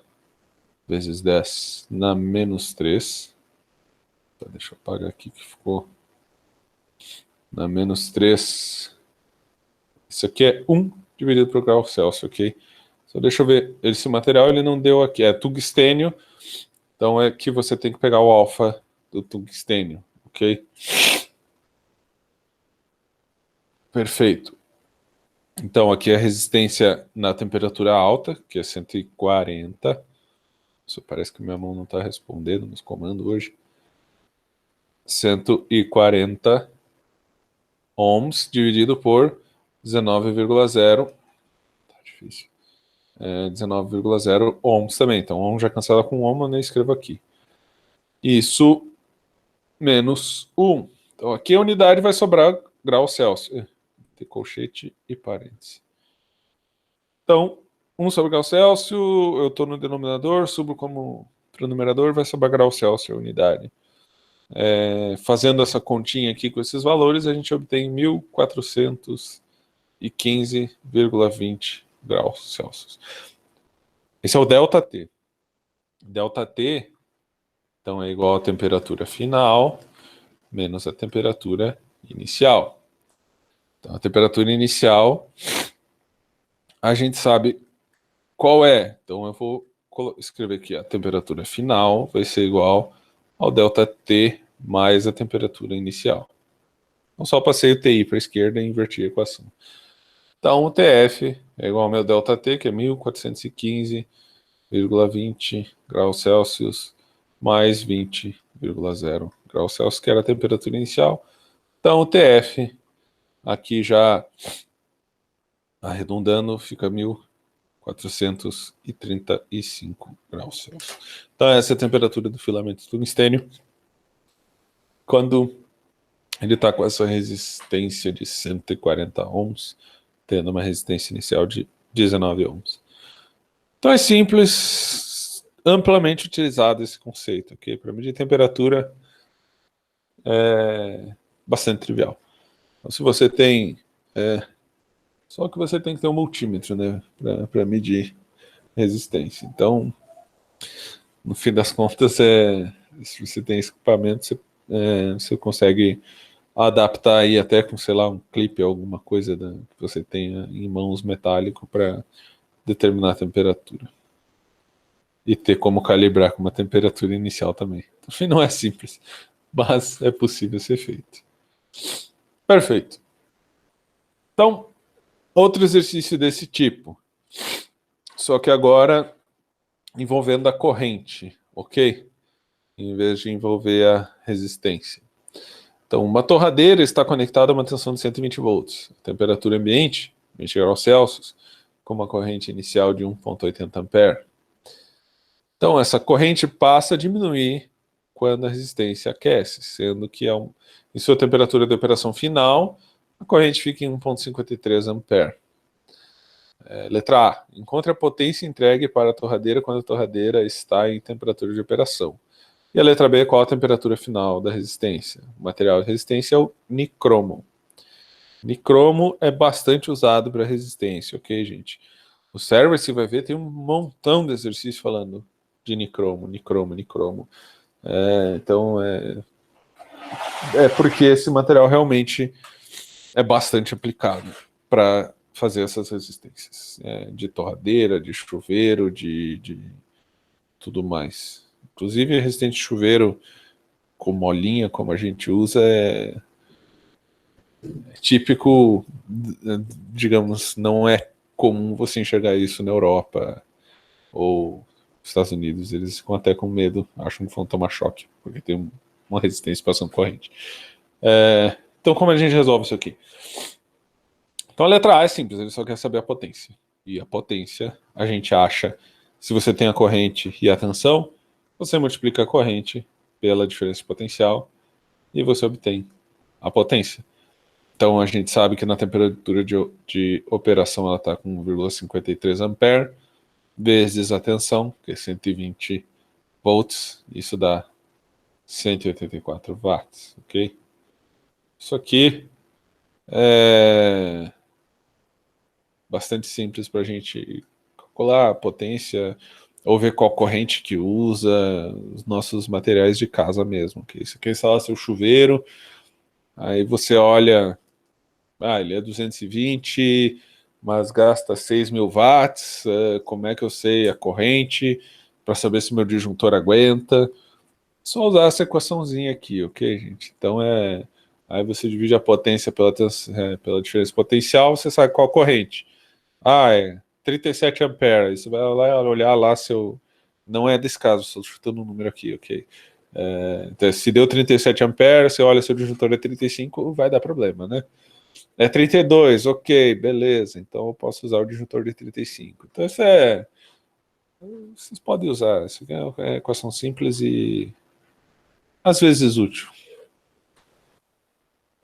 vezes 10 na menos 3. Deixa eu apagar aqui que ficou na menos 3. Isso aqui é 1 dividido por grau Celsius, ok? Só deixa eu ver, esse material ele não deu aqui, é tungstênio, então é que você tem que pegar o alfa do tungstênio, ok? Perfeito. Então aqui é a resistência na temperatura alta, que é 140. Isso parece que minha mão não está respondendo nos comandos hoje. 140 ohms dividido por 19,0. Tá difícil. 19,0 ohms também. Então, ohm já cancela com ohm, eu nem escrevo aqui. Isso menos 1. Então, aqui a unidade vai sobrar grau Celsius. Tem colchete e parênteses. Então, 1 sobre grau Celsius, eu estou no denominador, subo como para o numerador, vai sobrar grau Celsius a unidade. Fazendo essa continha aqui com esses valores, a gente obtém 1415,20 graus Celsius. Esse é o ΔT. ΔT, então, é igual à temperatura final menos a temperatura inicial. Então, a temperatura inicial, a gente sabe qual é. Então, eu vou escrever aqui, a temperatura final vai ser igual ao ΔT mais a temperatura inicial. Então, só passei o TI para a esquerda e inverti a equação. Então, o TF é igual ao meu ΔT, que é 1415,20 graus Celsius, mais 20,0 graus Celsius, que era a temperatura inicial. Então, o TF, aqui já arredondando, fica 1435 graus Celsius. Então, essa é a temperatura do filamento tungstênio. Quando ele está com essa resistência de 140 ohms, tendo uma resistência inicial de 19 ohms. Então é simples, amplamente utilizado esse conceito, ok? Para medir temperatura é bastante trivial. Então, se você tem... só que você tem que ter um multímetro, né? Para medir resistência. Então, no fim das contas, se você tem esse equipamento, você consegue adaptar aí até com, sei lá, um clipe, alguma coisa que você tenha em mãos metálico para determinar a temperatura. E ter como calibrar com uma temperatura inicial também. No fim, não é simples, mas é possível ser feito. Perfeito. Então, outro exercício desse tipo, só que agora envolvendo a corrente, ok? Em vez de envolver a resistência. Então, uma torradeira está conectada a uma tensão de 120 volts, temperatura ambiente, 20 graus Celsius, com uma corrente inicial de 1,80 ampere. Então, essa corrente passa a diminuir quando a resistência aquece, sendo que em sua temperatura de operação final, a corrente fica em 1,53 ampere. Letra A. Encontre a potência entregue para a torradeira quando a torradeira está em temperatura de operação. E a letra B, qual a temperatura final da resistência? O material de resistência é o nicromo. Nicromo é bastante usado para resistência, ok, gente? O server, você vai ver, tem um montão de exercícios falando de nicromo. Então, porque esse material realmente é bastante aplicado para fazer essas resistências. De torradeira, de chuveiro, de tudo mais. Inclusive, resistente de chuveiro com molinha, como a gente usa, é típico, digamos, não é comum você enxergar isso na Europa ou Estados Unidos. Eles ficam até com medo, acham que vão tomar choque, porque tem uma resistência passando corrente. Então, como a gente resolve isso aqui? Então, a letra A é simples, ele só quer saber a potência. E a potência, a gente acha, se você tem a corrente e a tensão, você multiplica a corrente pela diferença de potencial e você obtém a potência. Então a gente sabe que na temperatura de operação ela está com 1,53 ampere, vezes a tensão, que é 120 volts, isso dá 184 watts, ok? Isso aqui é bastante simples para a gente calcular a potência, ou ver qual corrente que usa, os nossos materiais de casa mesmo. Okay? Você quer instalar seu chuveiro, aí você olha, ele é 220, mas gasta 6.000 watts, como é que eu sei a corrente, para saber se meu disjuntor aguenta? Só usar essa equaçãozinha aqui, ok, gente? Então aí você divide a potência pela diferença potencial, você sabe qual a corrente. É 37 ampere. Aí você vai lá olhar lá seu. Não é desse caso, estou chutando um número aqui, ok? Então, se deu 37 ampere, você olha seu disjuntor é 35, vai dar problema, né? É 32, ok, beleza. Então eu posso usar o disjuntor de 35. Então isso vocês podem usar. Isso aqui é uma equação simples e às vezes útil.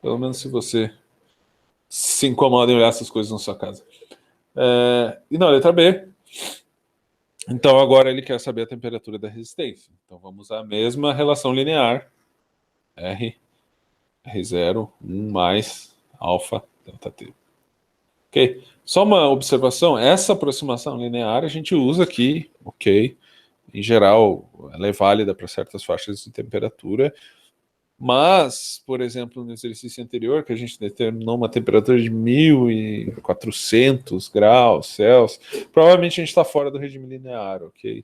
Pelo menos se você se incomoda em olhar essas coisas na sua casa. E na letra B, então agora ele quer saber a temperatura da resistência. Então vamos usar a mesma relação linear. R0, 1 mais alfa delta T. Ok? Só uma observação, essa aproximação linear a gente usa aqui, ok? Em geral, ela é válida para certas faixas de temperatura, mas, por exemplo, no exercício anterior, que a gente determinou uma temperatura de 1.400 graus Celsius, provavelmente a gente está fora do regime linear, ok?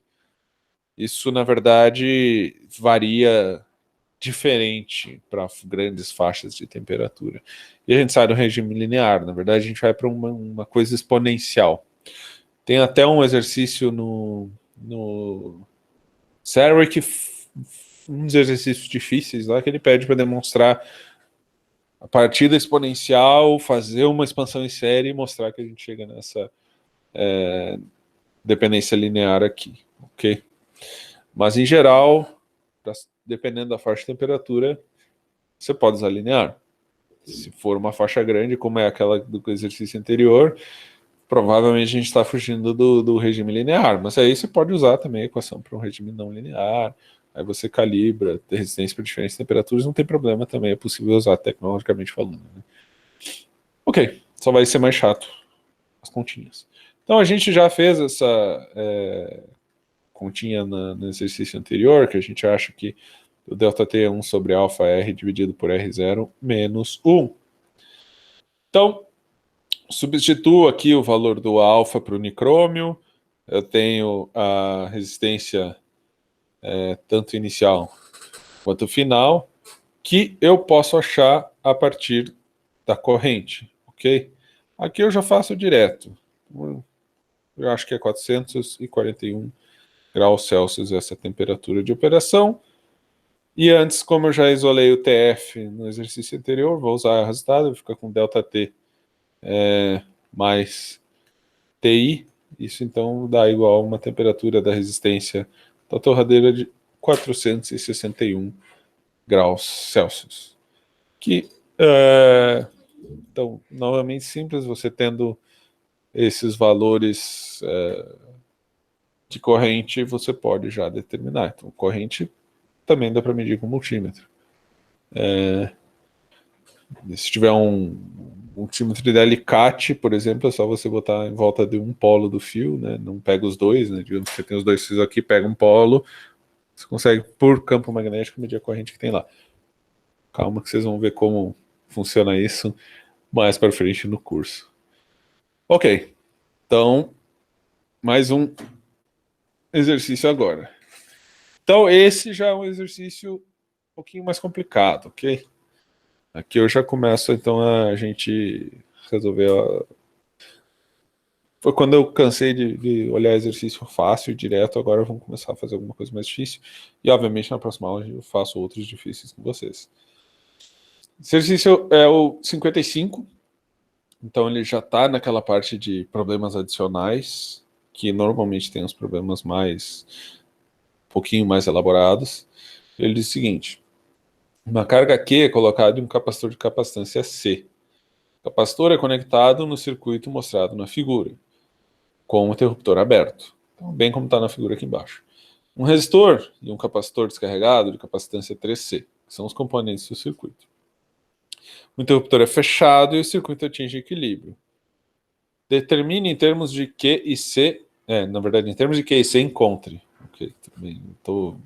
Isso, na verdade, varia diferente para grandes faixas de temperatura. E a gente sai do regime linear, na verdade, a gente vai para uma coisa exponencial. Tem até um exercício no Server que um dos exercícios difíceis lá que ele pede para demonstrar a partir da exponencial, fazer uma expansão em série e mostrar que a gente chega nessa dependência linear aqui, ok? Mas em geral, dependendo da faixa de temperatura, você pode usar linear. Se for uma faixa grande, como é aquela do exercício anterior, provavelmente a gente está fugindo do regime linear, mas aí você pode usar também a equação para um regime não linear, aí você calibra resistência para diferentes temperaturas, não tem problema também, é possível usar tecnologicamente falando. Né? Ok, só vai ser mais chato as continhas. Então a gente já fez essa continha no exercício anterior, que a gente acha que o ΔT é 1 sobre alfa R dividido por R0 menos 1. Então, substituo aqui o valor do alfa para o nicrômio, eu tenho a resistência tanto inicial quanto final, que eu posso achar a partir da corrente, ok? Aqui eu já faço direto. Eu acho que é 441 graus Celsius essa temperatura de operação. E antes, como eu já isolei o TF no exercício anterior, vou usar o resultado, fica com ΔT mais TI. Isso então dá igual a uma temperatura da resistência da torradeira de 461 graus Celsius. Que, então, novamente simples, você tendo esses valores de corrente, você pode já determinar. Então, corrente também dá para medir com multímetro. Se tiver um multímetro de alicate, por exemplo, é só você botar em volta de um polo do fio, né? Não pega os dois, né? Digamos que você tem os dois fios aqui, pega um polo, você consegue, por campo magnético, medir a corrente que tem lá. Calma que vocês vão ver como funciona isso mais para frente no curso. Ok, então, mais um exercício agora. Então, esse já é um exercício um pouquinho mais complicado, ok? Aqui eu já começo, então, a gente resolver. Foi quando eu cansei de olhar exercício fácil, direto, agora vamos começar a fazer alguma coisa mais difícil. E, obviamente, na próxima aula eu faço outros difíceis com vocês. Exercício é o 55. Então, ele já está naquela parte de problemas adicionais, que normalmente tem os problemas um pouquinho mais elaborados. Ele diz o seguinte: uma carga Q é colocada em um capacitor de capacitância C. O capacitor é conectado no circuito mostrado na figura, com o interruptor aberto, então, bem como está na figura aqui embaixo. Um resistor e um capacitor descarregado de capacitância 3C, que são os componentes do circuito. O interruptor é fechado e o circuito atinge equilíbrio. Determine em termos de Q e C, na verdade, em termos de Q e C, encontre. Ok, tudo bem, estou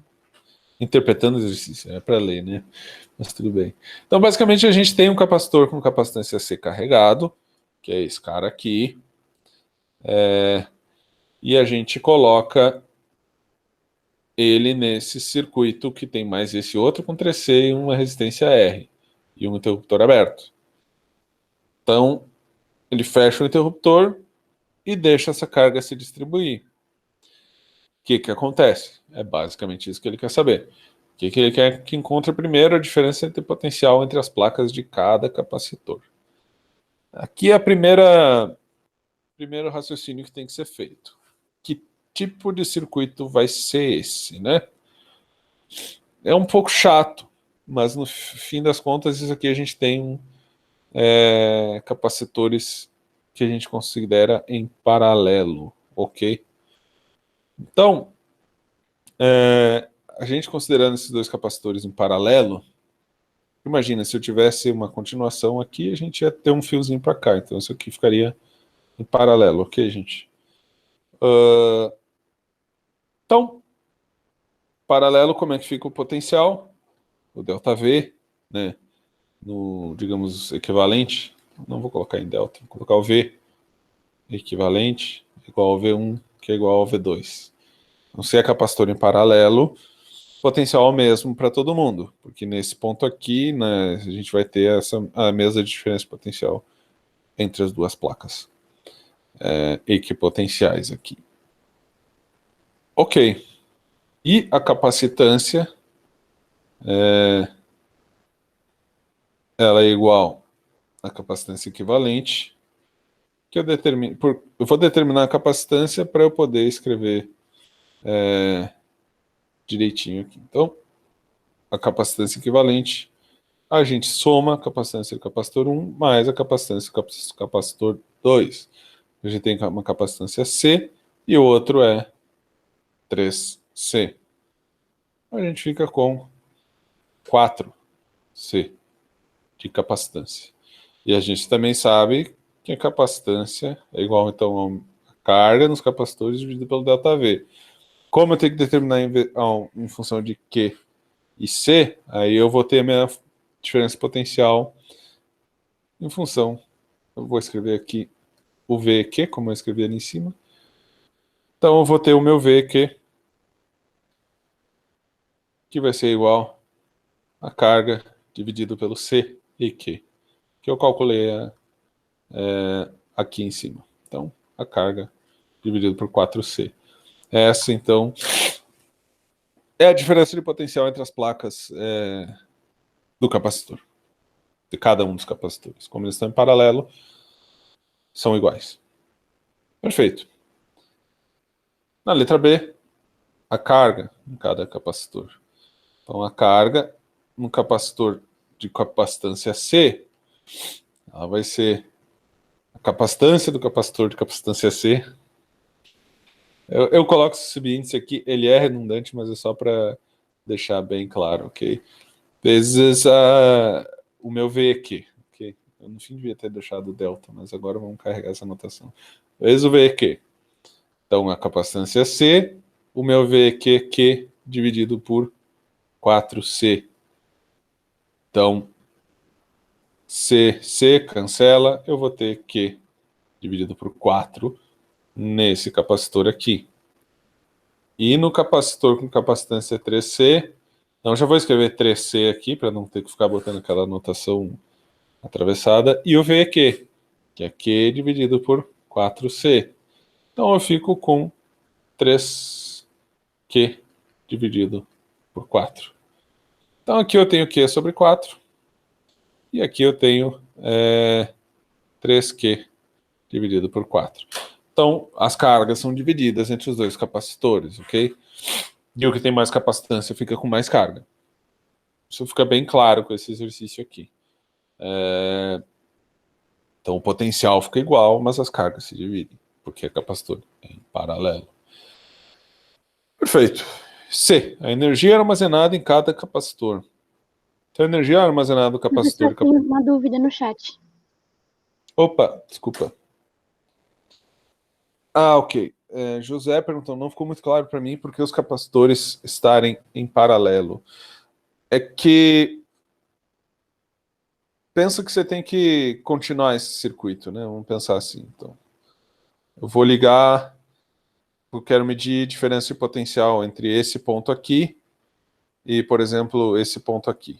interpretando o exercício, é para ler, né? Mas tudo bem. Então, basicamente, a gente tem um capacitor com capacitância C carregado, que é esse cara aqui, e a gente coloca ele nesse circuito que tem mais esse outro com 3C e uma resistência R, e um interruptor aberto. Então, ele fecha o interruptor e deixa essa carga se distribuir. O que acontece? É basicamente isso que ele quer saber. O que ele quer que encontre primeiro? A diferença entre potencial entre as placas de cada capacitor. Aqui é o primeiro raciocínio que tem que ser feito. Que tipo de circuito vai ser esse, né? É um pouco chato, mas no fim das contas, isso aqui a gente tem capacitores que a gente considera em paralelo, ok? Então, a gente considerando esses dois capacitores em paralelo, imagina, se eu tivesse uma continuação aqui, a gente ia ter um fiozinho para cá, então isso aqui ficaria em paralelo, ok, gente? Então, paralelo, como é que fica o potencial? O ΔV, né? No, digamos, equivalente, não vou colocar em delta, vou colocar o V equivalente, igual ao V1, que é igual ao V2. Então, se é capacitor em paralelo, potencial é o mesmo para todo mundo, porque nesse ponto aqui, né, a gente vai ter a mesma diferença de potencial entre as duas placas equipotenciais aqui. Ok. E a capacitância ela é igual à capacitância equivalente, que eu vou determinar a capacitância para eu poder escrever direitinho aqui. Então, a capacitância equivalente, a gente soma a capacitância do capacitor 1 mais a capacitância do capacitor 2. a gente tem uma capacitância C e o outro é 3C. A gente fica com 4C de capacitância. E a gente também sabe que a capacitância é igual, então, a carga nos capacitores dividido pelo ΔV. Como eu tenho que determinar em função de Q e C, aí eu vou ter a minha diferença potencial em função. Eu vou escrever aqui o VQ, como eu escrevi ali em cima. Então eu vou ter o meu VQ, que vai ser igual a carga dividido pelo C e Q, que eu calculei aqui em cima. Então, a carga dividido por 4C. Essa, então, é a diferença de potencial entre as placas do capacitor, de cada um dos capacitores. Como eles estão em paralelo, são iguais. Perfeito. Na letra B, a carga em cada capacitor. Então, a carga no capacitor de capacitância C, ela vai ser a capacitância do capacitor de capacitância C. Eu coloco esse subíndice aqui, ele é redundante, mas é só para deixar bem claro, ok? Vezes o meu VQ, ok? Eu no fim devia ter deixado o delta, mas agora vamos carregar essa anotação. Vezes o VQ. Então, a capacitância C, o meu VQ Q dividido por 4C. Então, C cancela, eu vou ter Q dividido por 4 nesse capacitor aqui. E no capacitor com capacitância 3C, então já vou escrever 3C aqui, para não ter que ficar botando aquela notação atravessada, e o VQ, que é Q dividido por 4C. Então eu fico com 3Q dividido por 4. Então aqui eu tenho Q sobre 4, e aqui eu tenho 3Q dividido por 4. Então, as cargas são divididas entre os dois capacitores, ok? E o que tem mais capacitância fica com mais carga. Isso fica bem claro com esse exercício aqui. Então, o potencial fica igual, mas as cargas se dividem, porque é capacitor em paralelo. Perfeito. C. A energia armazenada em cada capacitor. Então, a energia armazenada no capacitor... Professor, tem uma dúvida no chat. Opa, desculpa. Ok. José perguntou, não ficou muito claro para mim porque os capacitores estarem em paralelo. É que pensa que você tem que continuar esse circuito, né? Vamos pensar assim. Então, eu vou ligar, eu quero medir diferença de potencial entre esse ponto aqui e, por exemplo, esse ponto aqui.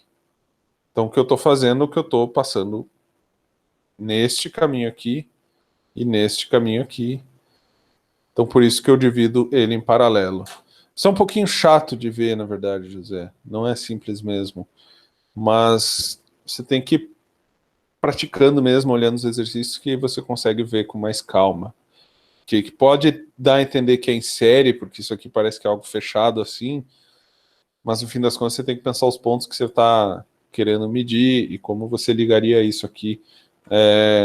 Então, o que eu estou fazendo é que eu estou passando neste caminho aqui e neste caminho aqui. Então, por isso que eu divido ele em paralelo. Isso é um pouquinho chato de ver, na verdade, José. Não é simples mesmo. Mas você tem que ir praticando mesmo, olhando os exercícios, que você consegue ver com mais calma. Que pode dar a entender que é em série, porque isso aqui parece que é algo fechado assim, mas no fim das contas você tem que pensar os pontos que você está querendo medir e como você ligaria isso aqui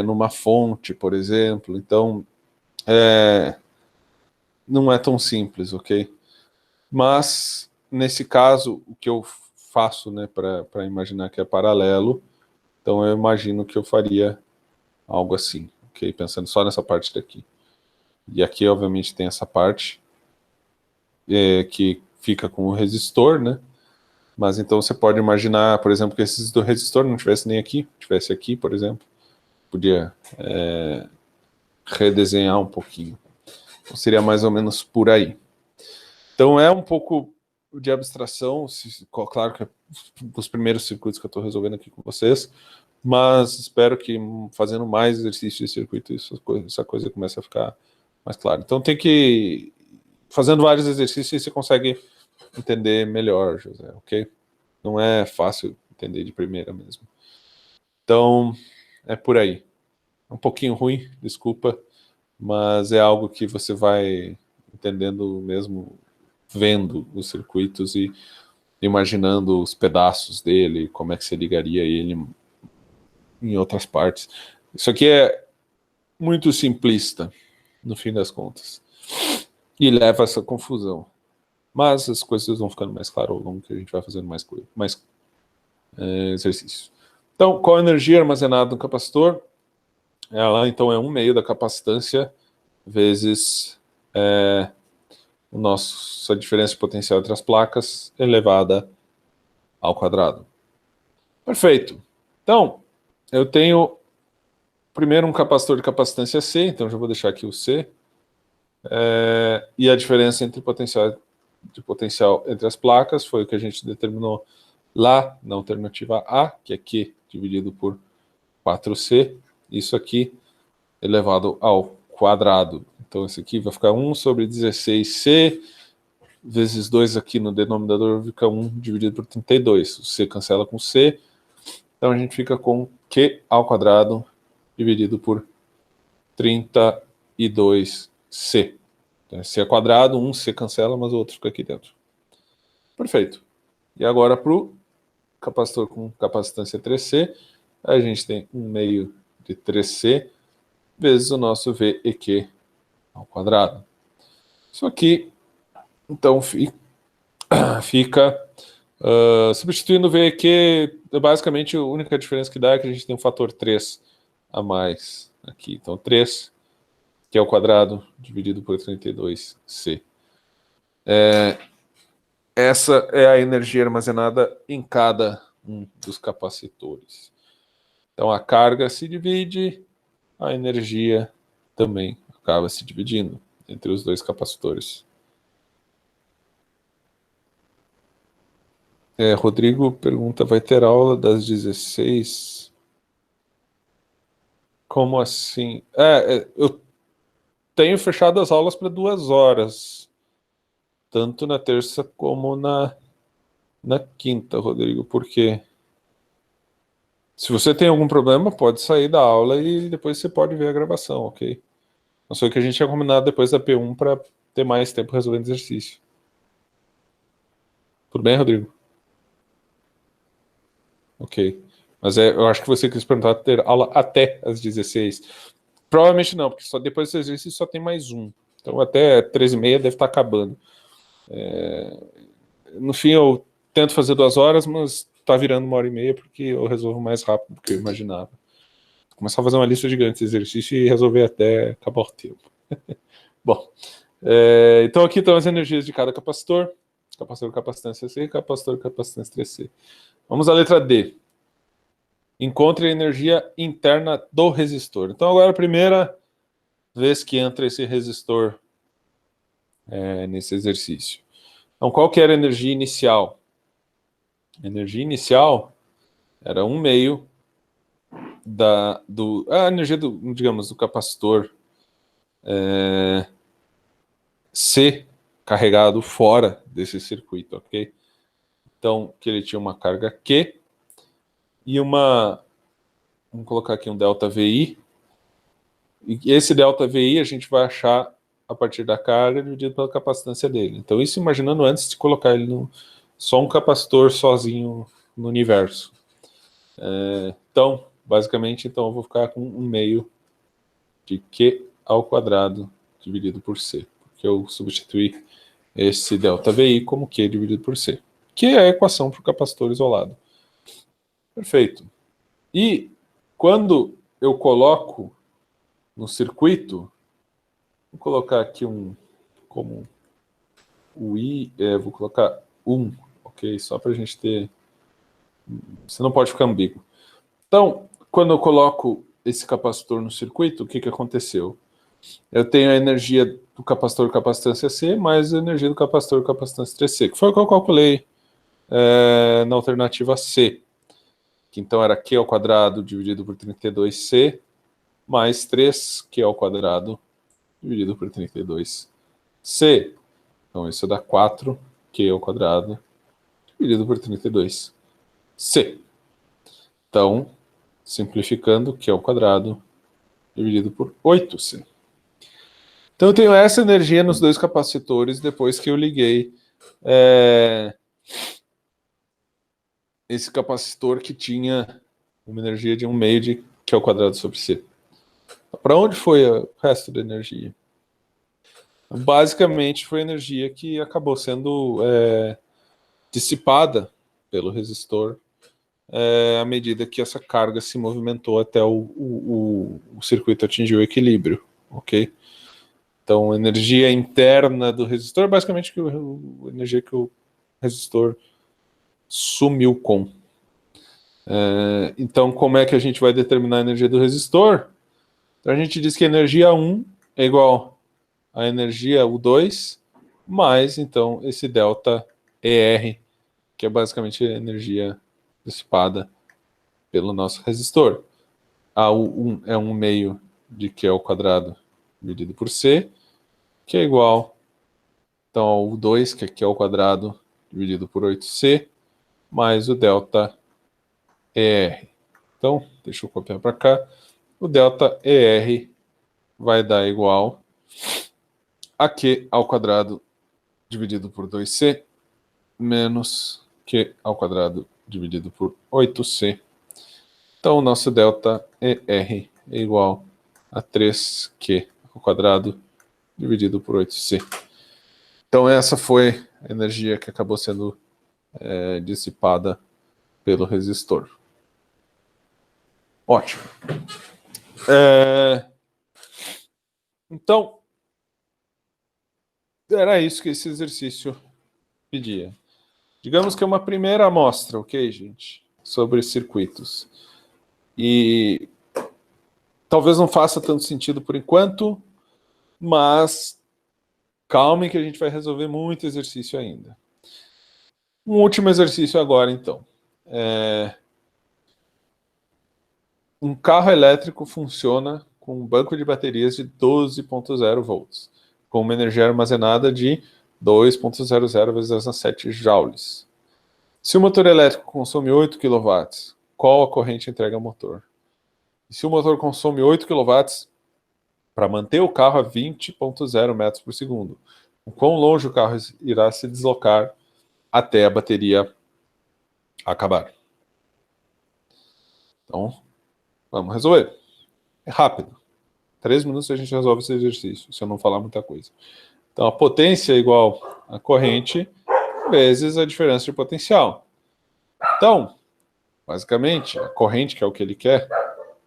numa fonte, por exemplo. Então, não é tão simples, ok? Mas, nesse caso, o que eu faço, né, para imaginar que é paralelo, então eu imagino que eu faria algo assim, ok? Pensando só nessa parte daqui. E aqui, obviamente, tem essa parte que fica com o resistor, né? Mas então você pode imaginar, por exemplo, que esse do resistor não tivesse nem aqui, tivesse aqui, por exemplo. Podia redesenhar um pouquinho. Então seria mais ou menos por aí. Então é um pouco de abstração, claro que é os primeiros circuitos que eu estou resolvendo aqui com vocês, mas espero que fazendo mais exercícios de circuito essa coisa comece a ficar mais clara. Então tem que fazendo vários exercícios você consegue entender melhor, José, ok? Não é fácil entender de primeira mesmo. Então, é por aí. É um pouquinho ruim, desculpa, mas é algo que você vai entendendo mesmo vendo os circuitos e imaginando os pedaços dele, como é que você ligaria ele em outras partes. Isso aqui é muito simplista, no fim das contas. E leva a essa confusão. Mas as coisas vão ficando mais claras ao longo que a gente vai fazendo mais exercícios. Então, qual a energia armazenada no capacitor? Ela, então, é 1/2 da capacitância vezes a diferença potencial entre as placas elevada ao quadrado. Perfeito. Então, eu tenho primeiro um capacitor de capacitância C, então já vou deixar aqui o C, e a diferença entre potencial entre as placas foi o que a gente determinou lá na alternativa A, que é Q dividido por 4C, isso aqui elevado ao quadrado. Então esse aqui vai ficar 1 sobre 16C, vezes 2 aqui no denominador fica 1 dividido por 32. O C cancela com C, então a gente fica com Q ao quadrado dividido por 32C. Então, C é quadrado, 1C cancela, mas o outro fica aqui dentro. Perfeito. E agora para o capacitor com capacitância 3C, a gente tem 1/2 de 3C vezes o nosso V e Q ao quadrado. Isso aqui, então, fica substituindo o V e Q, basicamente a única diferença que dá é que a gente tem um fator 3 a mais aqui. Então, 3, que é o quadrado, dividido por 32C. Essa é a energia armazenada em cada um dos capacitores. Então, a carga se divide, a energia também acaba se dividindo entre os dois capacitores. Rodrigo pergunta, vai ter aula das 16? Como assim? Eu tenho fechado as aulas para 2 horas, tanto na terça como na quinta, Rodrigo, porque se você tem algum problema, pode sair da aula e depois você pode ver a gravação, ok? Não sei o que a gente tinha combinado depois da P1 para ter mais tempo resolvendo exercício. Tudo bem, Rodrigo? Ok. Mas eu acho que você quis perguntar ter aula até às 16. Provavelmente não, porque só depois do exercício só tem mais um. Então até 13h30 deve estar acabando. No fim eu tento fazer 2 horas, mas está virando 1h30 porque eu resolvo mais rápido do que eu imaginava. Vou começar a fazer uma lista gigante de exercício e resolver até acabar o tempo. Bom, então aqui estão as energias de cada capacitor. Capacitor capacitância C, capacitor capacitância 3C. Vamos à letra D. Encontre a energia interna do resistor. Então agora é a primeira vez que entra esse resistor nesse exercício. Então qual que era a energia inicial? A energia inicial era 1/2 a energia do capacitor C carregado fora desse circuito, ok? Então que ele tinha uma carga Q e vamos colocar aqui um ΔVI, e esse ΔVI a gente vai achar a partir da carga dividido pela capacitância dele. Então isso imaginando antes de colocar ele só um capacitor sozinho no universo. Então, basicamente, eu vou ficar com 1/2 de Q ao quadrado dividido por C, porque eu substituí esse ΔVI como Q dividido por C, que é a equação para o capacitor isolado. Perfeito. E quando eu coloco no circuito, vou colocar aqui como o I, vou colocar 1, ok? Só para a gente ter... Você não pode ficar ambíguo. Então, quando eu coloco esse capacitor no circuito, o que aconteceu? Eu tenho a energia do capacitor capacitância C mais a energia do capacitor capacitância 3C, que foi o que eu calculei na alternativa C, que então era Q ao quadrado dividido por 32C mais 3Q ao quadrado dividido por 32C. Então isso dá 4Q ao quadrado dividido por 32C. Então, simplificando, Q ao quadrado dividido por 8C. Então eu tenho essa energia nos dois capacitores depois que eu liguei esse capacitor que tinha uma energia de 1/2 de Q ao quadrado sobre C. Para onde foi o resto da energia? Basicamente foi a energia que acabou sendo dissipada pelo resistor à medida que essa carga se movimentou até o circuito atingir o equilíbrio, ok? Então, a energia interna do resistor é basicamente a energia que o resistor sumiu com. Então, como é que a gente vai determinar a energia do resistor? Então, a gente diz que a energia 1 é igual à energia U2 mais, então, esse delta ER, que é basicamente a energia dissipada pelo nosso resistor. A U1 é 1 meio de Q ao quadrado dividido por C, que é igual então ao U2, que é Q ao quadrado dividido por 8C, mais o delta ER. Então, deixa eu copiar para cá. O delta ER vai dar igual a Q ao quadrado dividido por 2C menos Q ao quadrado dividido por 8C. Então, o nosso delta ER é igual a 3Q ao quadrado dividido por 8C. Então, essa foi a energia que acabou sendo dissipada pelo resistor. Ótimo. Então, era isso que esse exercício pedia. Digamos que é uma primeira amostra, ok, gente? Sobre circuitos. E talvez não faça tanto sentido por enquanto, mas calme que a gente vai resolver muito exercício ainda. Um último exercício agora, então. Um carro elétrico funciona com um banco de baterias de 12,0 volts, com uma energia armazenada de 2,00 vezes 10 a 7 joules. Se o motor elétrico consome 8 kW, qual a corrente entrega ao motor? E se o motor consome 8 kW, para manter o carro a 20,0 metros por segundo, o quão longe o carro irá se deslocar até a bateria acabar? Então, vamos resolver. É rápido. 3 minutos a gente resolve esse exercício, se eu não falar muita coisa. Então, a potência é igual a corrente vezes a diferença de potencial. Então, basicamente, a corrente, que é o que ele quer,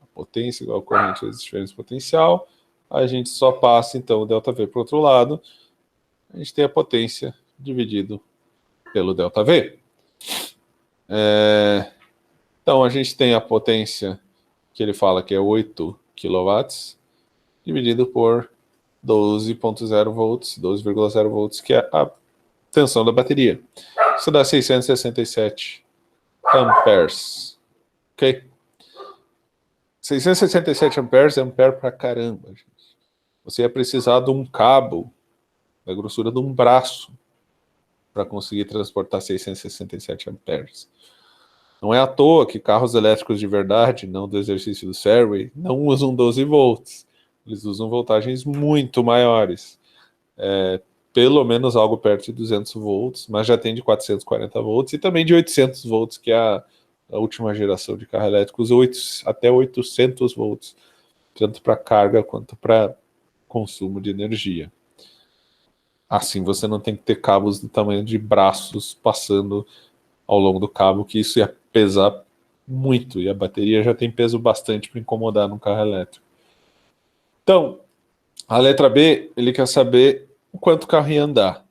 a potência igual a corrente vezes a diferença de potencial, a gente só passa, então, o ΔV para o outro lado, a gente tem a potência dividido pelo ΔV. Então, a gente tem a potência que ele fala que é 8 kW, dividido por 12,0 volts, 12,0 volts, que é a tensão da bateria. Isso dá 667 amperes. Ok? 667 amperes é ampere pra caramba, gente. Você ia precisar de um cabo da grossura de um braço para conseguir transportar 667 amperes. Não é à toa que carros elétricos de verdade, não do exercício do Serway, não usam 12 volts. Eles usam voltagens muito maiores. Pelo menos algo perto de 200 volts, mas já tem de 440 volts e também de 800 volts, que é a última geração de carro elétrico, usa até 800 volts, tanto para carga quanto para consumo de energia. Assim, você não tem que ter cabos do tamanho de braços passando ao longo do cabo, que isso ia pesar muito, e a bateria já tem peso bastante para incomodar num carro elétrico. Então, a letra B, ele quer saber o quanto o carro ia andar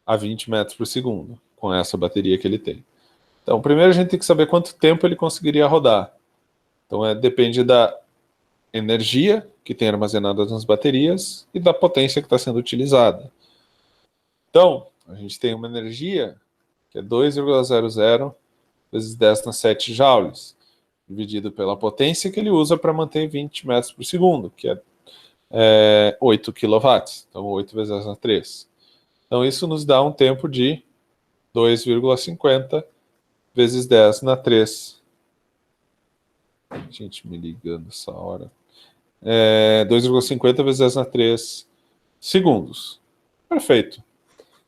a 20 metros por segundo, com essa bateria que ele tem. Então, primeiro a gente tem que saber quanto tempo ele conseguiria rodar. Então, depende da energia que tem armazenada nas baterias e da potência que está sendo utilizada. Então, a gente tem uma energia que é 2,00 vezes 10 na 7 joules, dividido pela potência que ele usa para manter 20 metros por segundo, que é 8 kW. Então, 8 vezes 10 na 3. Então, isso nos dá um tempo de 2,50 vezes 10 na 3. Gente, me ligando essa hora. 2,50 vezes 10 na 3 segundos. Perfeito.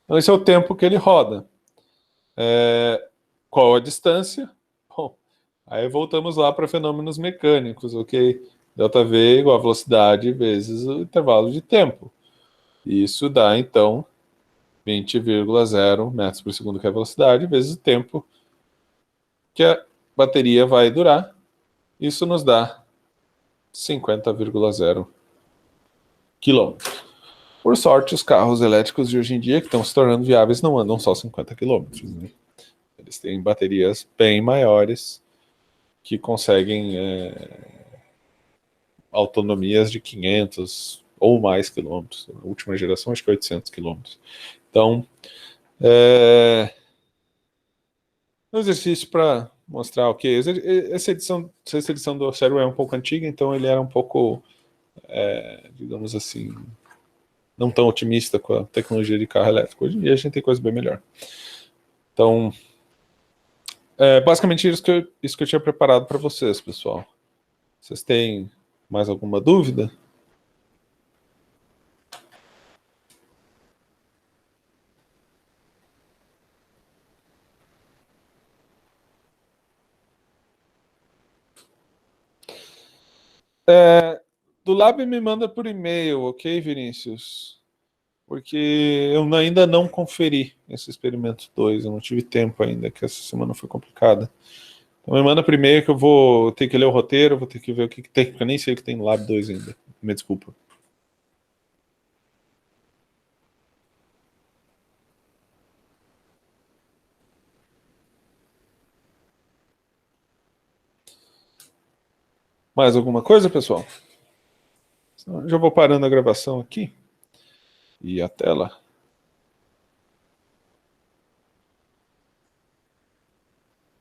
Então, esse é o tempo que ele roda. Qual a distância? Bom, aí voltamos lá para fenômenos mecânicos, ok? ΔV igual a velocidade vezes o intervalo de tempo. Isso dá, então, 20,0 metros por segundo, que é a velocidade, vezes o tempo que a bateria vai durar. Isso nos dá 50,0 quilômetros. Por sorte, os carros elétricos de hoje em dia, que estão se tornando viáveis, não andam só 50 quilômetros, né? Eles têm baterias bem maiores que conseguem autonomias de 500 ou mais quilômetros. A última geração, acho que é 800 quilômetros. Então, um exercício para mostrar o que essa edição do Cero é um pouco antiga, então ele era um pouco, digamos assim, não tão otimista com a tecnologia de carro elétrico. Hoje em dia a gente tem coisa bem melhor. Então, basicamente isso que eu tinha preparado para vocês, pessoal. Vocês têm mais alguma dúvida? Do Lab me manda por e-mail, ok, Vinícius? Porque eu ainda não conferi esse experimento 2, eu não tive tempo ainda, que essa semana foi complicada. Então me manda por e-mail que eu vou ter que ler o roteiro, vou ter que ver o que tem, porque eu nem sei o que tem no Lab 2 ainda. Me desculpa. Mais alguma coisa, pessoal? Já vou parando a gravação aqui. E até lá.